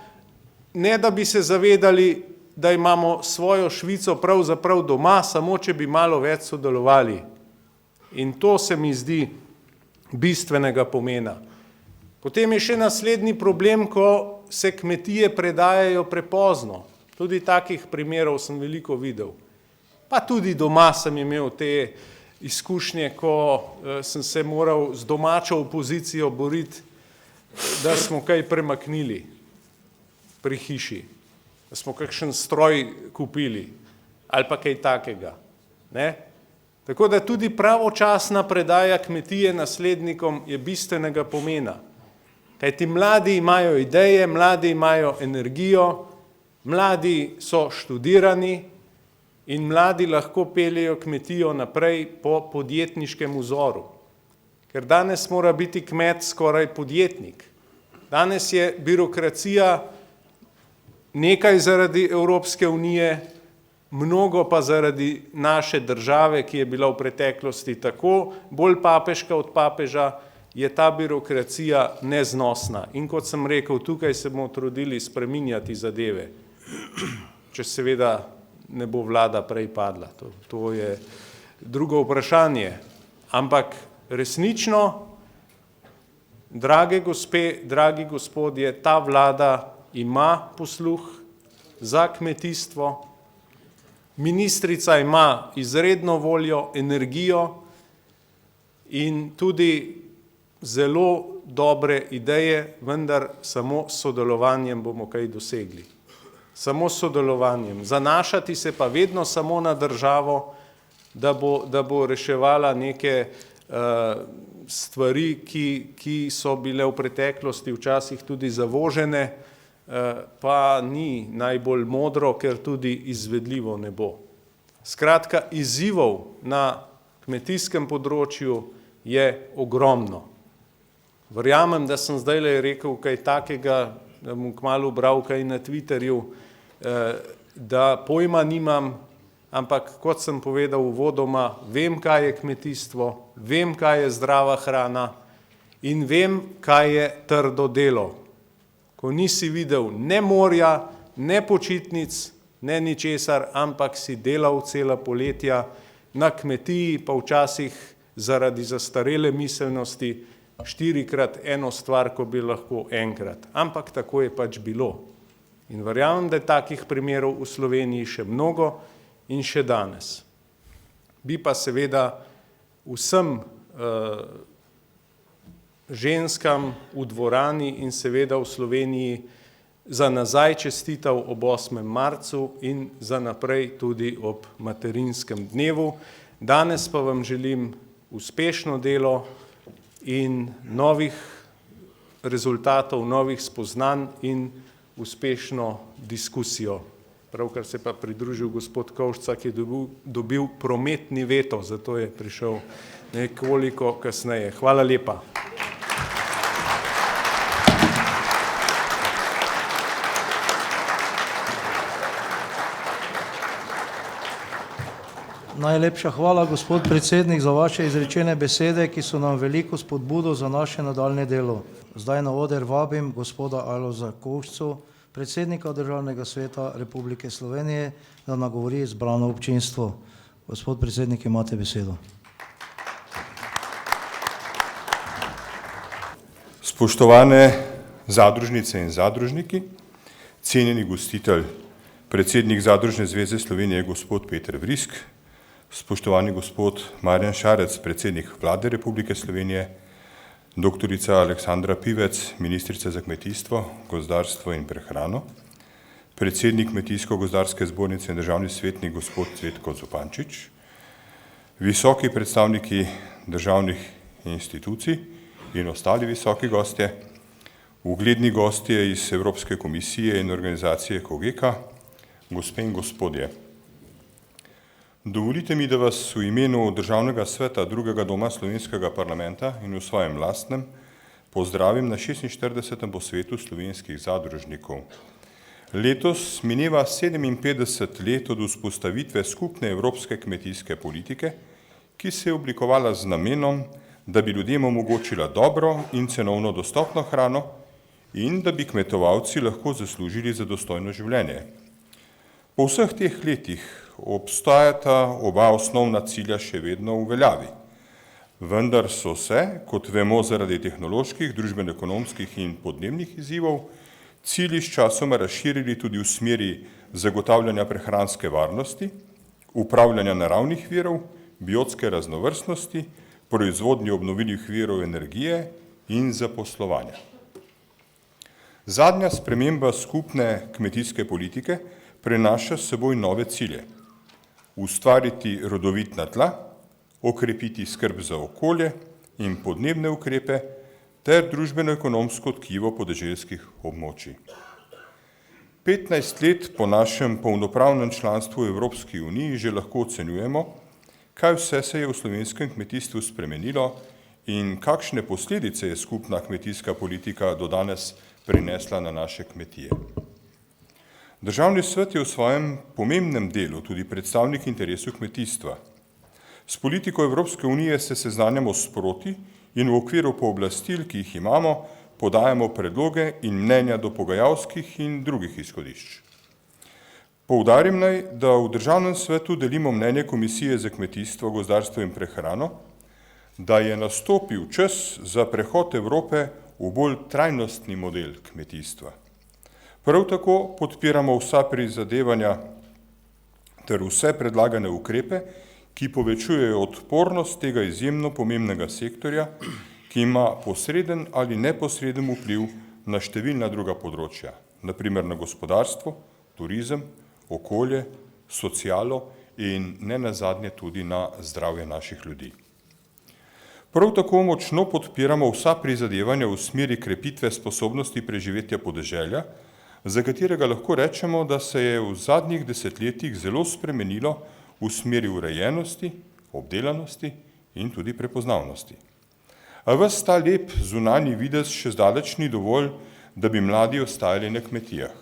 ne da bi se zavedali, da imamo svojo Švico pravzaprav doma, samo če bi malo več sodelovali. In to se mi zdi bistvenega pomena. Potem je še naslednji problem, ko se kmetije predajajo prepozno. Tudi takih primerov sem veliko videl. Pa tudi doma sem imel te izkušnje, ko sem se moral z domačo opozicijo boriti, da smo kaj premaknili pri hiši, da smo kakšen stroj kupili ali pa kaj takega. Ne? Tako da tudi pravočasna predaja kmetije naslednikom je bistvenega pomena. Kajti mladi imajo ideje, mladi imajo energijo, mladi so študirani in mladi lahko peljejo kmetijo naprej po podjetniškem vzoru. Ker danes mora biti kmet skoraj podjetnik. Danes je birokracija nekaj zaradi Evropske unije, mnogo pa zaradi naše države, ki je bila v preteklosti tako bolj papeška od papeža, je ta birokracija neznosna. In kot sem rekel, tukaj se bomo trudili spreminjati zadeve, če seveda ne bo vlada prej padla. To je drugo vprašanje. Ampak resnično, drage gospe, dragi gospodje, ta vlada ima posluh za kmetijstvo, ministrica ima izredno voljo, energijo in tudi zelo dobre ideje, vendar samo s sodelovanjem bomo kaj dosegli. Samo s sodelovanjem. Zanašati se pa vedno samo na državo, da bo reševala neke stvari, ki so bile v preteklosti včasih tudi zavožene, pa ni najbolj modro, ker tudi izvedljivo ne bo. Skratka, izzivov na kmetijskem področju je ogromno. Verjamem, da sem zdajle rekel kaj takega, da bom kmalu bral kaj na Twitterju, da pojma nimam, ampak kot sem povedal uvodoma, vem, kaj je kmetijstvo, vem, kaj je zdrava hrana in vem, kaj je trdo delo. Ko nisi videl ne morja, ne počitnic, ne ničesar, ampak si delal cela poletja na kmetiji, pa včasih zaradi zastarele miselnosti 4-krat eno stvar, ko bi lahko enkrat. Ampak tako je pač bilo. In verjamem, da je takih primerov v Sloveniji še mnogo in še danes. Bi pa seveda vsem ženskam v dvorani in seveda v Sloveniji za nazaj čestital ob 8. marcu in za naprej tudi ob materinskem dnevu. Danes pa vam želim uspešno delo in novih rezultatov, novih spoznanj in uspešno diskusijo. Pravkar se pa pridružil gospod Kovšca, ki je dobil prometni veto, zato je prišel nekoliko kasneje. Hvala lepa. Najlepša hvala, gospod predsednik, za vaše izrečene besede, ki so nam veliko spodbudo za naše nadaljne delo. Zdaj na oder vabim gospoda Alojza Kovšco, predsednika Državnega sveta Republike Slovenije, da nagovori zbrano občinstvo. Gospod predsednik, imate besedo. Spoštovane zadružnice in zadružniki, cenjeni gostitelj, predsednik Zadružne zveze Slovenije, gospod Peter Vrisk, spoštovani gospod Marjan Šarec, predsednik Vlade Republike Slovenije, doktorica Aleksandra Pivec, ministrica za kmetijstvo, gozdarstvo in prehrano, predsednik Kmetijsko-gozdarske zbornice in državni svetnik gospod Cvetko Zupančič, visoki predstavniki državnih institucij in ostali visoki gostje, ugledni gostje iz Evropske komisije in organizacije COGECA, gospe in gospodje. Dovolite mi, da vas v imenu Državnega sveta drugega doma slovenskega parlamenta in v svojem lastnem pozdravim na 46. posvetu slovenskih zadružnikov. Letos mineva 57 let od vzpostavitve skupne evropske kmetijske politike, ki se je oblikovala z namenom, da bi ljudem omogočila dobro in cenovno dostopno hrano in da bi kmetovalci lahko zaslužili za dostojno življenje. Po vseh teh letih obstajata oba osnovna cilja še vedno v veljavi, vendar so se, kot vemo, zaradi tehnoloških, družbeno-ekonomskih in podnebnih izzivov, cilji s časoma razširili tudi v smeri zagotavljanja prehranske varnosti, upravljanja naravnih virov, biotske raznovrstnosti, proizvodnje obnovljivih virov energije in zaposlovanja. Zadnja sprememba skupne kmetijske politike prenaša s seboj nove cilje. Ustvariti rodovitna tla, okrepiti skrb za okolje in podnebne ukrepe ter družbeno-ekonomsko tkivo podeželskih območij. 15 let po našem polnopravnem članstvu v Evropski uniji že lahko ocenjujemo, kaj vse se je v slovenskem kmetijstvu spremenilo in kakšne posledice je skupna kmetijska politika do danes prinesla na naše kmetije. Državni svet je v svojem pomembnem delu tudi predstavnik interesov kmetijstva. S politiko Evropske unije se seznanjamo sproti in v okviru pooblastil, ki jih imamo, podajamo predloge in mnenja do pogajalskih in drugih izhodišč. Poudarim naj, da v Državnem svetu delimo mnenje Komisije za kmetijstvo, gozdarstvo in prehrano, da je nastopil čas za prehod Evrope v bolj trajnostni model kmetijstva. Prav tako podpiramo vsa prizadevanja ter vse predlagane ukrepe, ki povečujejo odpornost tega izjemno pomembnega sektorja, ki ima posreden ali neposreden vpliv na številna druga področja, na primer na gospodarstvo, turizem, okolje, socialo in ne nazadnje tudi na zdravje naših ljudi. Prav tako močno podpiramo vsa prizadevanja v smeri krepitve sposobnosti preživetja podeželja, za katerega lahko rečemo, da se je v zadnjih desetletjih zelo spremenilo v smeri urejenosti, obdelanosti in tudi prepoznavnosti. A ves ta lep zunanji videz še zdaleč ni dovolj, da bi mladi ostajali na kmetijah.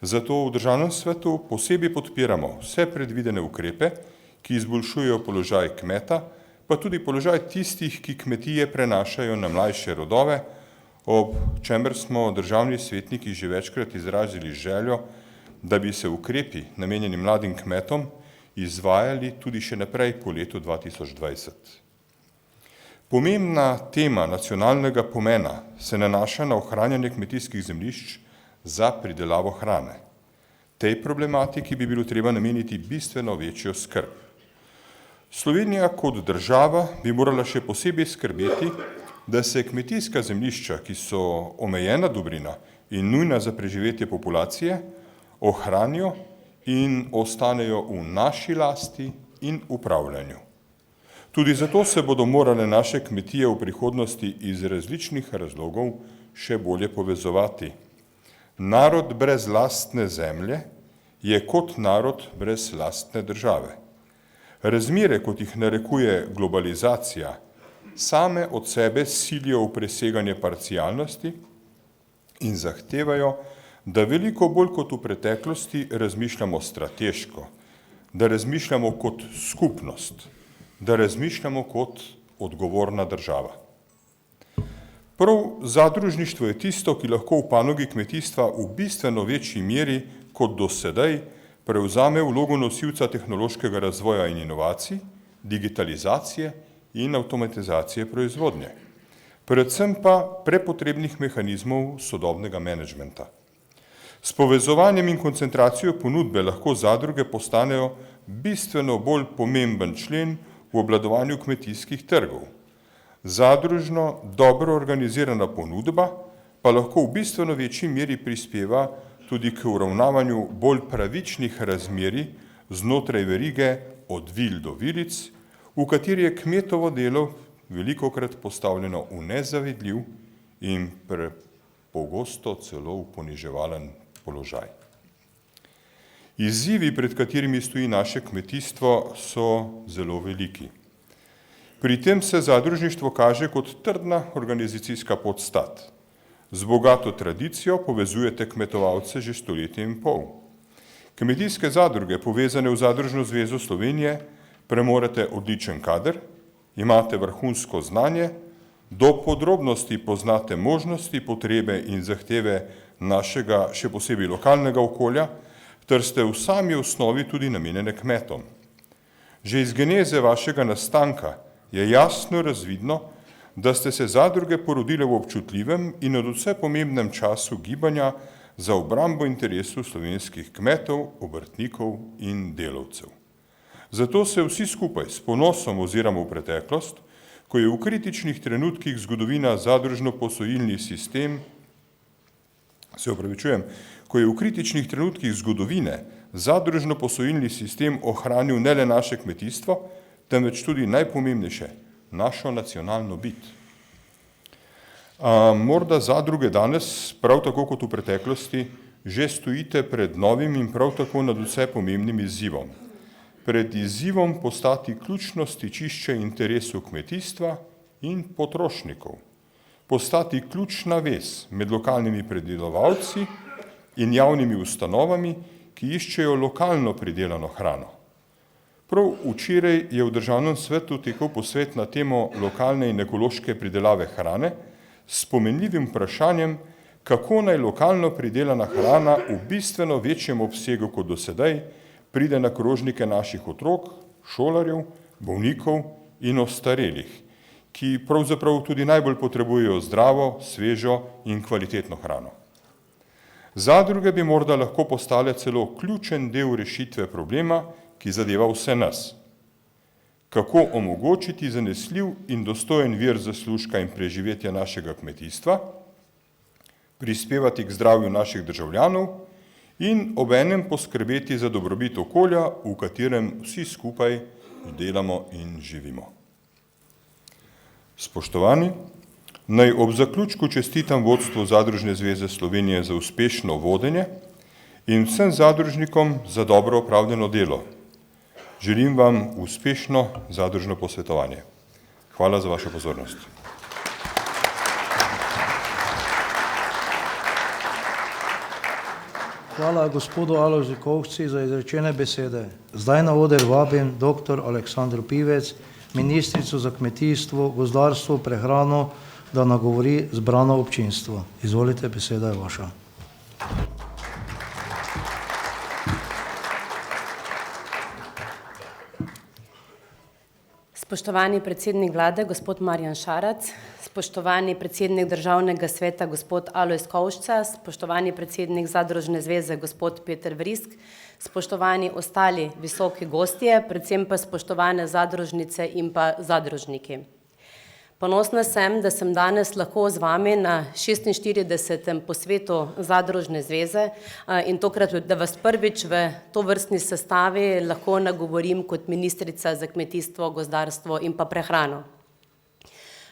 Zato v Državnem svetu posebej podpiramo vse predvidene ukrepe, ki izboljšujejo položaj kmeta, pa tudi položaj tistih, ki kmetije prenašajo na mlajše rodove, ob čemer smo državni svetniki že večkrat izrazili željo, da bi se ukrepi namenjeni mladim kmetom izvajali tudi še naprej po letu 2020. Pomembna tema nacionalnega pomena se nanaša na ohranjanje kmetijskih zemljišč za pridelavo hrane. Tej problematiki bi bilo treba nameniti bistveno večjo skrb. Slovenija kot država bi morala še posebej skrbeti, da se kmetijska zemljišča, ki so omejena dobrina in nujna za preživetje populacije, ohranijo in ostanejo v naši lasti in upravljanju. Tudi zato se bodo morale naše kmetije v prihodnosti iz različnih razlogov še bolje povezovati. Narod brez lastne zemlje je kot narod brez lastne države. Razmere, kot jih narekuje globalizacija, same od sebe silijo v preseganje parcialnosti in zahtevajo, da veliko bolj kot v preteklosti razmišljamo strateško, da razmišljamo kot skupnost, da razmišljamo kot odgovorna država. Prav zadružništvo je tisto, ki lahko v panogi kmetijstva v bistveno večji meri kot do sedaj prevzame vlogo nosilca tehnološkega razvoja in inovacij, digitalizacije in avtomatizacije proizvodnje, predvsem pa prepotrebnih mehanizmov sodobnega menedžmenta. S povezovanjem in koncentracijo ponudbe lahko zadruge postanejo bistveno bolj pomemben člen v obvladovanju kmetijskih trgov. Zadružno, dobro organizirana ponudba pa lahko v bistveno večji meri prispeva tudi k uravnavanju bolj pravičnih razmerij znotraj verige od vil do vilic, v kateri je kmetovo delo velikokrat postavljeno v nezavidljiv in pogosto celo v poniževalen položaj. Izzivi, pred katerimi stoji naše kmetijstvo, so zelo veliki. Pri tem se zadružništvo kaže kot trdna organizacijska podstat. Z bogato tradicijo povezujete kmetovalce že stoletje in pol. Kmetijske zadruge, povezane v Zadružno zvezo Slovenije, premorete odličen kader, imate vrhunsko znanje, do podrobnosti poznate možnosti, potrebe in zahteve našega, še posebej lokalnega okolja, ter ste v sami osnovi tudi namenjene kmetom. Že iz geneze vašega nastanka je jasno razvidno, da ste se zadruge porodile v občutljivem in nadvse pomembnem času gibanja za obrambo interesov slovenskih kmetov, obrtnikov in delavcev. Zato se vsi skupaj s ponosom oziramo v preteklost, ko je v kritičnih trenutkih zgodovina zadružno-posojilni sistem, ko je v kritičnih trenutkih zgodovine zadružno-posojilni sistem ohranil ne le naše kmetijstvo, temveč tudi najpomembnejše, našo nacionalno bit. Morda zadruge danes, prav tako kot v preteklosti, že stojite pred novim in prav tako nadvse pomembnim izzivom. Pred izzivom postati ključno stičišče interesov kmetijstva in potrošnikov, postati ključna vez med lokalnimi predelovalci in javnimi ustanovami, ki iščejo lokalno pridelano hrano. Prav včeraj je v Državnem svetu tekel posvet na temo lokalne in ekološke pridelave hrane s pomenljivim vprašanjem, kako naj lokalno pridelana hrana v bistveno večjem obsegu kot do sedaj pride na krožnike naših otrok, šolarjev, bolnikov in ostarelih, ki pravzaprav tudi najbolj potrebujejo zdravo, svežo in kvalitetno hrano. Zadruge bi morda lahko postale celo ključen del rešitve problema, ki zadeva vse nas. Kako omogočiti zanesljiv in dostojen vir zaslužka in preživetja našega kmetijstva, prispevati k zdravju naših državljanov in obenem poskrbeti za dobrobit okolja, v katerem vsi skupaj delamo in živimo. Spoštovani, naj ob zaključku čestitam vodstvu Zadružne zveze Slovenije za uspešno vodenje in vsem zadružnikom za dobro opravljeno delo. Želim vam uspešno zadružno posvetovanje. Hvala za vašo pozornost. Hvala gospodu Alojzu Kovšci za izrečene besede. Zdaj na oder vabim dr. Aleksandro Pivec, ministrico za kmetijstvo, gozdarstvo, prehrano, da nagovori zbrano občinstvo. Izvolite, beseda je vaša. Spoštovani predsednik vlade, gospod Marjan Šarec, spoštovani predsednik Državnega sveta, gospod Alojz Kovšca, spoštovani predsednik Zadružne zveze, gospod Peter Vrisk, spoštovani ostali visoki gostje, predvsem pa spoštovane zadružnice in pa zadružniki. Ponosna sem, da sem danes lahko z vami na 46. posvetu Zadružne zveze in tokrat, da vas prvič v tovrstni sestavi lahko nagovorim kot ministrica za kmetijstvo, gozdarstvo in pa prehrano.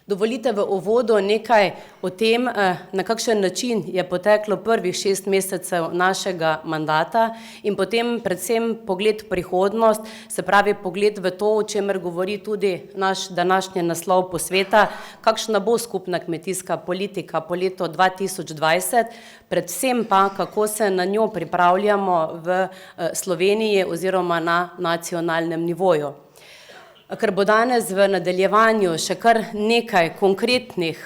Dovolite v uvodu nekaj o tem, na kakšen način je poteklo prvih 6 mesecev našega mandata in potem predvsem pogled v prihodnost, se pravi pogled v to, o čemer govori tudi naš današnji naslov posveta, kakšna bo skupna kmetijska politika po letu 2020, predvsem pa, kako se na njo pripravljamo v Sloveniji oziroma na nacionalnem nivoju. Ker bo danes v nadaljevanju še kar nekaj konkretnih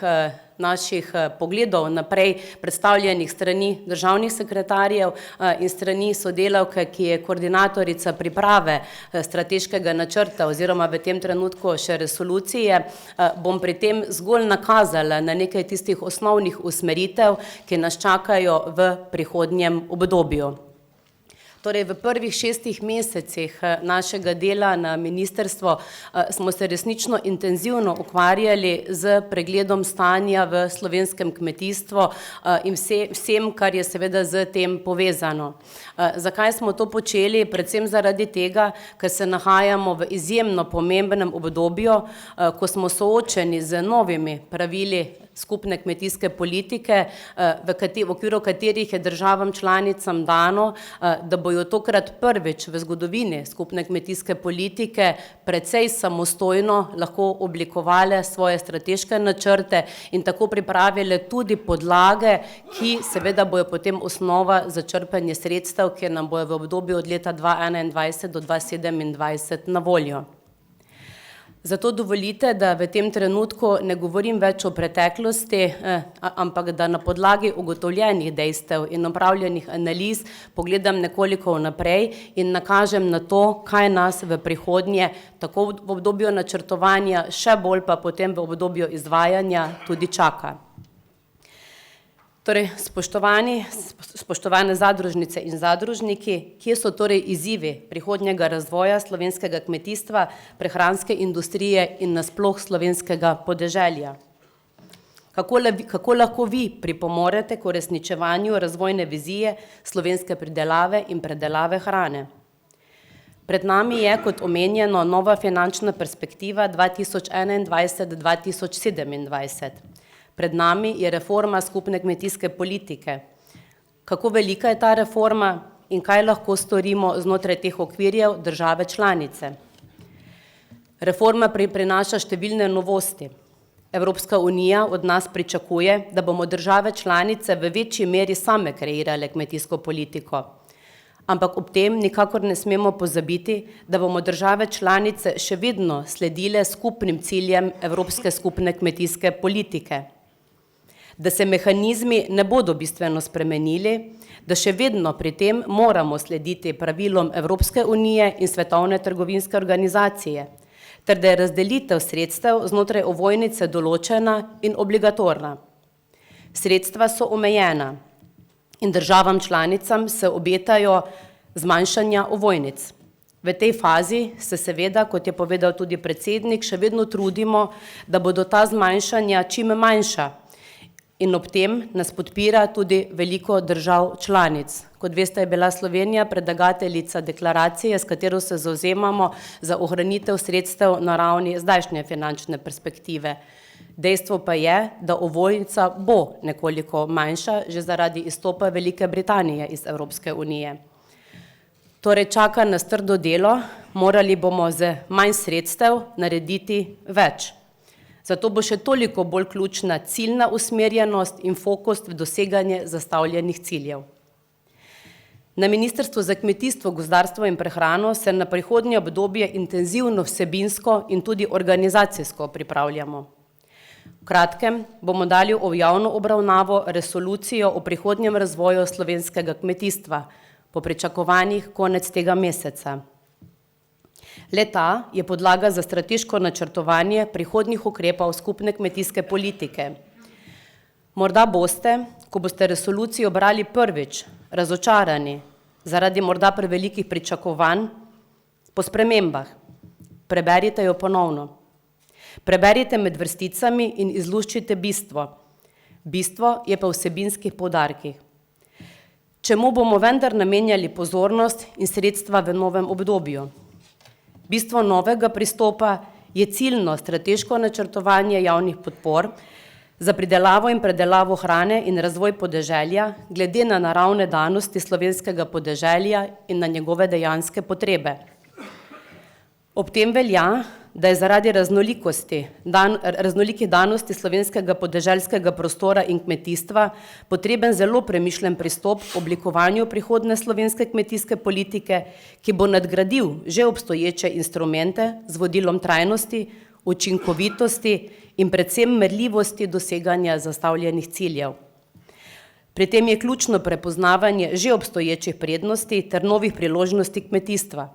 naših pogledov naprej predstavljenih strani državnih sekretarjev in strani sodelavke, ki je koordinatorica priprave strateškega načrta oziroma v tem trenutku še resolucije, bom pri tem zgolj nakazala na nekaj tistih osnovnih usmeritev, ki nas čakajo v prihodnjem obdobju. Torej, v prvih 6 mesecih našega dela na ministrstvo smo se resnično intenzivno ukvarjali z pregledom stanja v slovenskem kmetijstvu in vsem, kar je seveda z tem povezano. Zakaj smo to počeli? Predvsem zaradi tega, ker se nahajamo v izjemno pomembnem obdobju, ko smo soočeni z novimi pravili skupne kmetijske politike, v okviru katerih je državam članicam dano, da bojo tokrat prvič v zgodovini skupne kmetijske politike precej samostojno lahko oblikovale svoje strateške načrte in tako pripravile tudi podlage, ki seveda bojo potem osnova za črpanje sredstev, ki nam bojo v obdobju od leta 2021 do 2027 na voljo. Zato dovolite, da v tem trenutku ne govorim več o preteklosti, ampak da na podlagi ugotovljenih dejstev in opravljenih analiz pogledam nekoliko vnaprej in nakažem na to, kaj nas v prihodnje, tako v obdobju načrtovanja, še bolj pa potem v obdobju izvajanja tudi čaka. Torej, spoštovane zadružnice in zadružniki, kje so torej izzivi prihodnjega razvoja slovenskega kmetijstva, prehranske industrije in nasploh slovenskega podeželja? Kako lahko vi pripomorete k uresničevanju razvojne vizije slovenske pridelave in predelave hrane? Pred nami je, kot omenjeno, nova finančna perspektiva 2021-2027. Pred nami je reforma skupne kmetijske politike. Kako velika je ta reforma in kaj lahko storimo znotraj teh okvirjev države članice? Reforma prinaša številne novosti. Evropska unija od nas pričakuje, da bomo države članice v večji meri same kreirale kmetijsko politiko. Ampak ob tem nikakor ne smemo pozabiti, da bomo države članice še vedno sledile skupnim ciljem Evropske skupne kmetijske politike. Da se mehanizmi ne bodo bistveno spremenili, da še vedno pri tem moramo slediti pravilom Evropske unije in Svetovne trgovinske organizacije, ter da je razdelitev sredstev znotraj ovojnice določena in obligatorna. Sredstva so omejena in državam članicam se obetajo zmanjšanja ovojnic. V tej fazi se seveda, kot je povedal tudi predsednik, še vedno trudimo, da bodo ta zmanjšanja čim manjša. In ob tem nas podpira tudi veliko držav članic. Kot veste, je bila Slovenija predlagateljica deklaracije, s katero se zavzemamo za ohranitev sredstev na ravni zdajšnje finančne perspektive. Dejstvo pa je, da ovojnica bo nekoliko manjša, že zaradi izstopa Velike Britanije iz Evropske unije. Torej čaka nas trdo delo, morali bomo z manj sredstev narediti več. Zato bo še toliko bolj ključna ciljna usmerjenost in fokus v doseganje zastavljenih ciljev. Na Ministrstvu za kmetijstvo, gozdarstvo in prehrano se na prihodnje obdobje intenzivno vsebinsko in tudi organizacijsko pripravljamo. V kratkem bomo dali v javno obravnavo resolucijo o prihodnjem razvoju slovenskega kmetijstva, po pričakovanjih konec tega meseca. Le-ta je podlaga za strateško načrtovanje prihodnjih ukrepov skupne kmetijske politike. Morda boste, ko boste resolucijo brali prvič, razočarani zaradi morda prevelikih pričakovanj, po spremembah. Preberite jo ponovno. Preberite med vrsticami in izluščite bistvo. Bistvo je pa v vsebinskih poudarkih. Čemu bomo vendar namenjali pozornost in sredstva v novem obdobju? Bistvo novega pristopa je ciljno strateško načrtovanje javnih podpor za pridelavo in predelavo hrane in razvoj podeželja glede na naravne danosti slovenskega podeželja in na njegove dejanske potrebe. Ob tem velja, da je zaradi raznolikih danosti slovenskega podeželskega prostora in kmetijstva potreben zelo premišljen pristop k oblikovanju prihodnje slovenske kmetijske politike, ki bo nadgradil že obstoječe instrumente z vodilom trajnosti, učinkovitosti in predvsem merljivosti doseganja zastavljenih ciljev. Pri tem je ključno prepoznavanje že obstoječih prednosti ter novih priložnosti kmetijstva,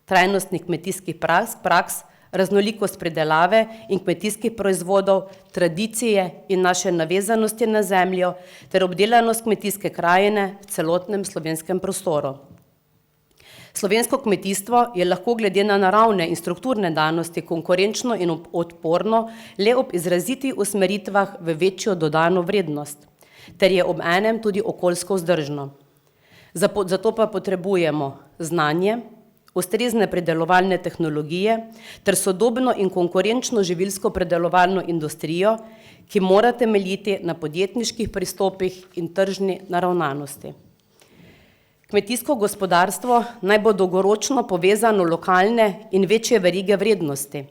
trajnostnih kmetijskih praks, raznolikost pridelave in kmetijskih proizvodov, tradicije in naše navezanosti na zemljo ter obdelanost kmetijske krajine v celotnem slovenskem prostoru. Slovensko kmetijstvo je lahko glede na naravne in strukturne danosti konkurenčno in odporno le ob izrazitih usmeritvah v večjo dodano vrednost, ter je ob enem tudi okoljsko vzdržno. Zato pa potrebujemo znanje, ustrezne predelovalne tehnologije ter sodobno in konkurenčno živilsko predelovalno industrijo, ki mora temeljiti na podjetniških pristopih in tržni naravnanosti. Kmetijsko gospodarstvo naj bo dolgoročno povezano lokalne in večje verige vrednosti,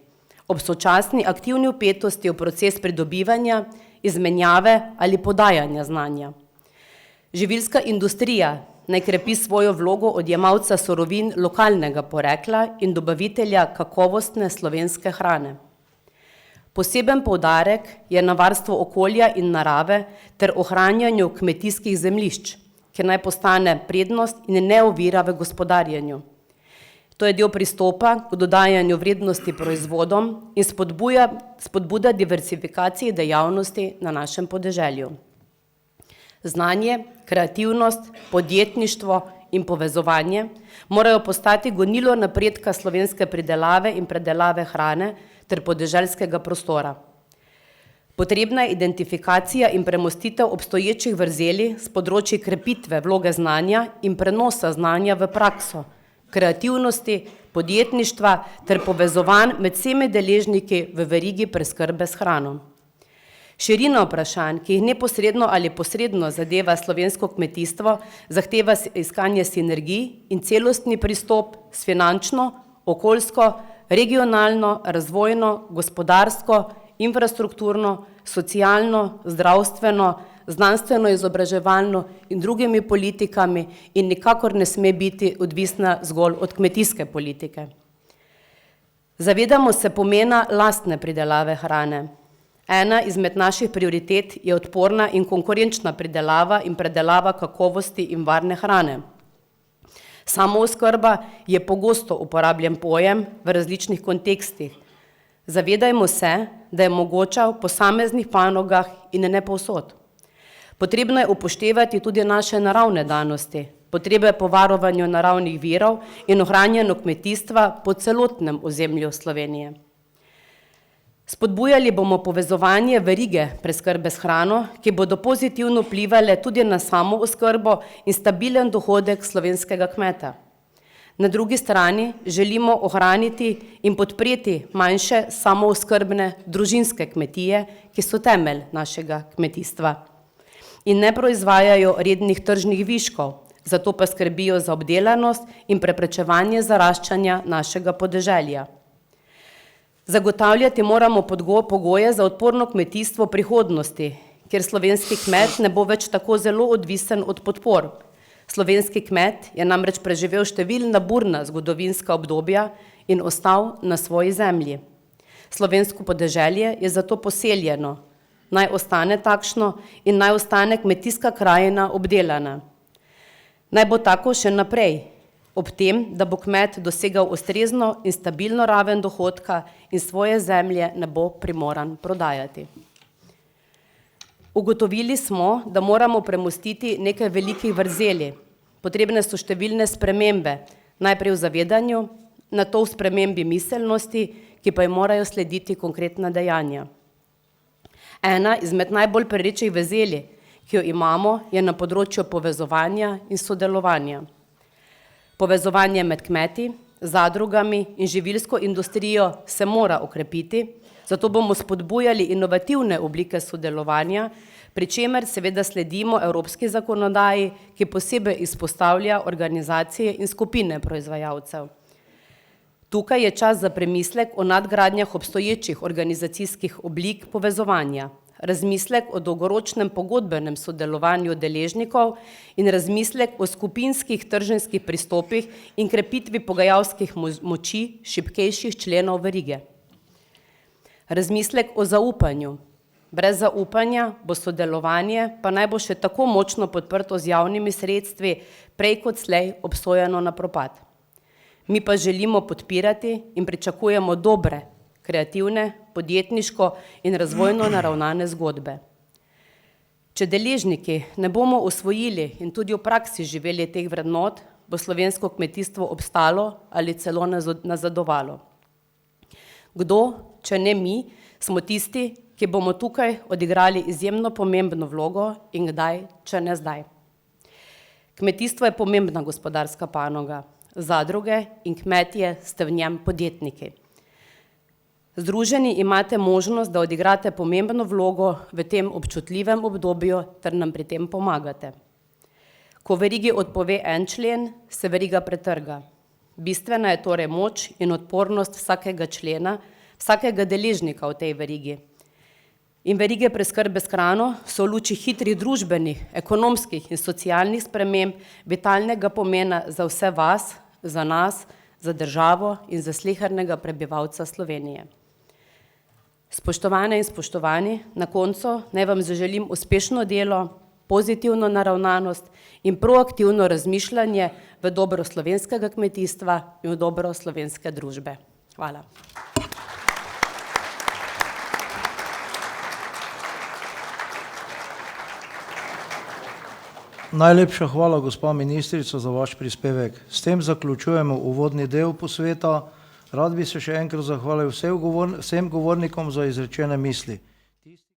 ob sočasni aktivni vpetosti v proces pridobivanja, izmenjave ali podajanja znanja. Živilska industrija naj krepi svojo vlogo odjemalca surovin lokalnega porekla in dobavitelja kakovostne slovenske hrane. Poseben poudarek je na varstvo okolja in narave ter ohranjanju kmetijskih zemljišč, ki naj postane prednost in ne ovira v gospodarjenju. To je del pristopa k dodajanju vrednosti proizvodom in spodbuda diversifikaciji dejavnosti na našem podeželju. Znanje, kreativnost, podjetništvo in povezovanje morajo postati gonilo napredka slovenske pridelave in predelave hrane ter podeželskega prostora. Potrebna je identifikacija in premostitev obstoječih vrzeli s področji krepitve vloge znanja in prenosa znanja v prakso, kreativnosti, podjetništva ter povezovanj med vsemi deležniki v verigi preskrbe s hrano. Širina vprašanj, ki jih neposredno ali posredno zadeva slovensko kmetijstvo, zahteva iskanje sinergij in celostni pristop s finančno, okoljsko, regionalno, razvojno, gospodarsko, infrastrukturno, socialno, zdravstveno, znanstveno-izobraževalno in drugimi politikami in nikakor ne sme biti odvisna zgolj od kmetijske politike. Zavedamo se pomena lastne pridelave hrane. Ena izmed naših prioritet je odporna in konkurenčna pridelava in predelava kakovosti in varne hrane. Samooskrba je pogosto uporabljen pojem v različnih kontekstih. Zavedajmo se, da je mogoča v posameznih panogah in ne povsod. Potrebno je upoštevati tudi naše naravne danosti, potrebe po varovanju naravnih virov in ohranjanju kmetijstva po celotnem ozemlju Slovenije. Spodbujali bomo povezovanje verige preskrbe s hrano, ki bodo pozitivno vplivale tudi na samooskrbo in stabilen dohodek slovenskega kmeta. Na drugi strani želimo ohraniti in podpreti manjše samooskrbne družinske kmetije, ki so temelj našega kmetijstva in ne proizvajajo rednih tržnih viškov, zato pa skrbijo za obdelanost in preprečevanje zaraščanja našega podeželja. Zagotavljati moramo pogoje za odporno kmetijstvo prihodnosti, kjer slovenski kmet ne bo več tako zelo odvisen od podpor. Slovenski kmet je namreč preživel številna burna zgodovinska obdobja in ostal na svoji zemlji. Slovensko podeželje je zato poseljeno, naj ostane takšno in naj ostane kmetijska krajina obdelana. Naj bo tako še naprej, ob tem, da bo kmet dosegal ustrezno in stabilno raven dohodka in svoje zemlje ne bo primoran prodajati. Ugotovili smo, da moramo premostiti nekaj velikih vrzeli. Potrebne so številne spremembe, najprej v zavedanju, nato v spremembi miselnosti, ki pa jim morajo slediti konkretna dejanja. Ena izmed najbolj perečih vrzeli, ki jo imamo, je na področju povezovanja in sodelovanja. Povezovanje med kmeti, zadrugami in živilsko industrijo se mora okrepiti, zato bomo spodbujali inovativne oblike sodelovanja, pri čemer seveda sledimo evropski zakonodaji, ki posebej izpostavlja organizacije in skupine proizvajalcev. Tukaj je čas za premislek o nadgradnjah obstoječih organizacijskih oblik povezovanja, razmislek o dolgoročnem pogodbenem sodelovanju deležnikov in razmislek o skupinskih trženjskih pristopih in krepitvi pogajalskih moči šibkejših členov verige. Razmislek o zaupanju. Brez zaupanja bo sodelovanje, pa naj bo še tako močno podprto z javnimi sredstvi, prej kot slej obsojeno na propad. Mi pa želimo podpirati in pričakujemo dobre, kreativne, podjetniško in razvojno naravnane zgodbe. Če deležniki ne bomo usvojili in tudi v praksi živeli teh vrednot, bo slovensko kmetijstvo obstalo ali celo nazadovalo. Kdo, če ne mi, smo tisti, ki bomo tukaj odigrali izjemno pomembno vlogo in kdaj, če ne zdaj. Kmetijstvo je pomembna gospodarska panoga, zadruge in kmetje ste v njem podjetniki. Združeni imate možnost, da odigrate pomembno vlogo v tem občutljivem obdobju ter nam pri tem pomagate. Ko verigi odpove en člen, se veriga pretrga. Bistvena je torej moč in odpornost vsakega člena, vsakega deležnika v tej verigi. In verige preskrbe s hrano so v luči hitrih družbenih, ekonomskih in socialnih sprememb vitalnega pomena za vse vas, za nas, za državo in za slehernega prebivalca Slovenije. Spoštovane in spoštovani, na koncu naj vam zaželim uspešno delo, pozitivno naravnanost in proaktivno razmišljanje v dobro slovenskega kmetijstva in v dobro slovenske družbe. Hvala. Najlepša hvala, gospa ministrica, za vaš prispevek. S tem zaključujemo uvodni del posveta. Rad bi se še enkrat zahvalil vsem govornikom za izrečene misli.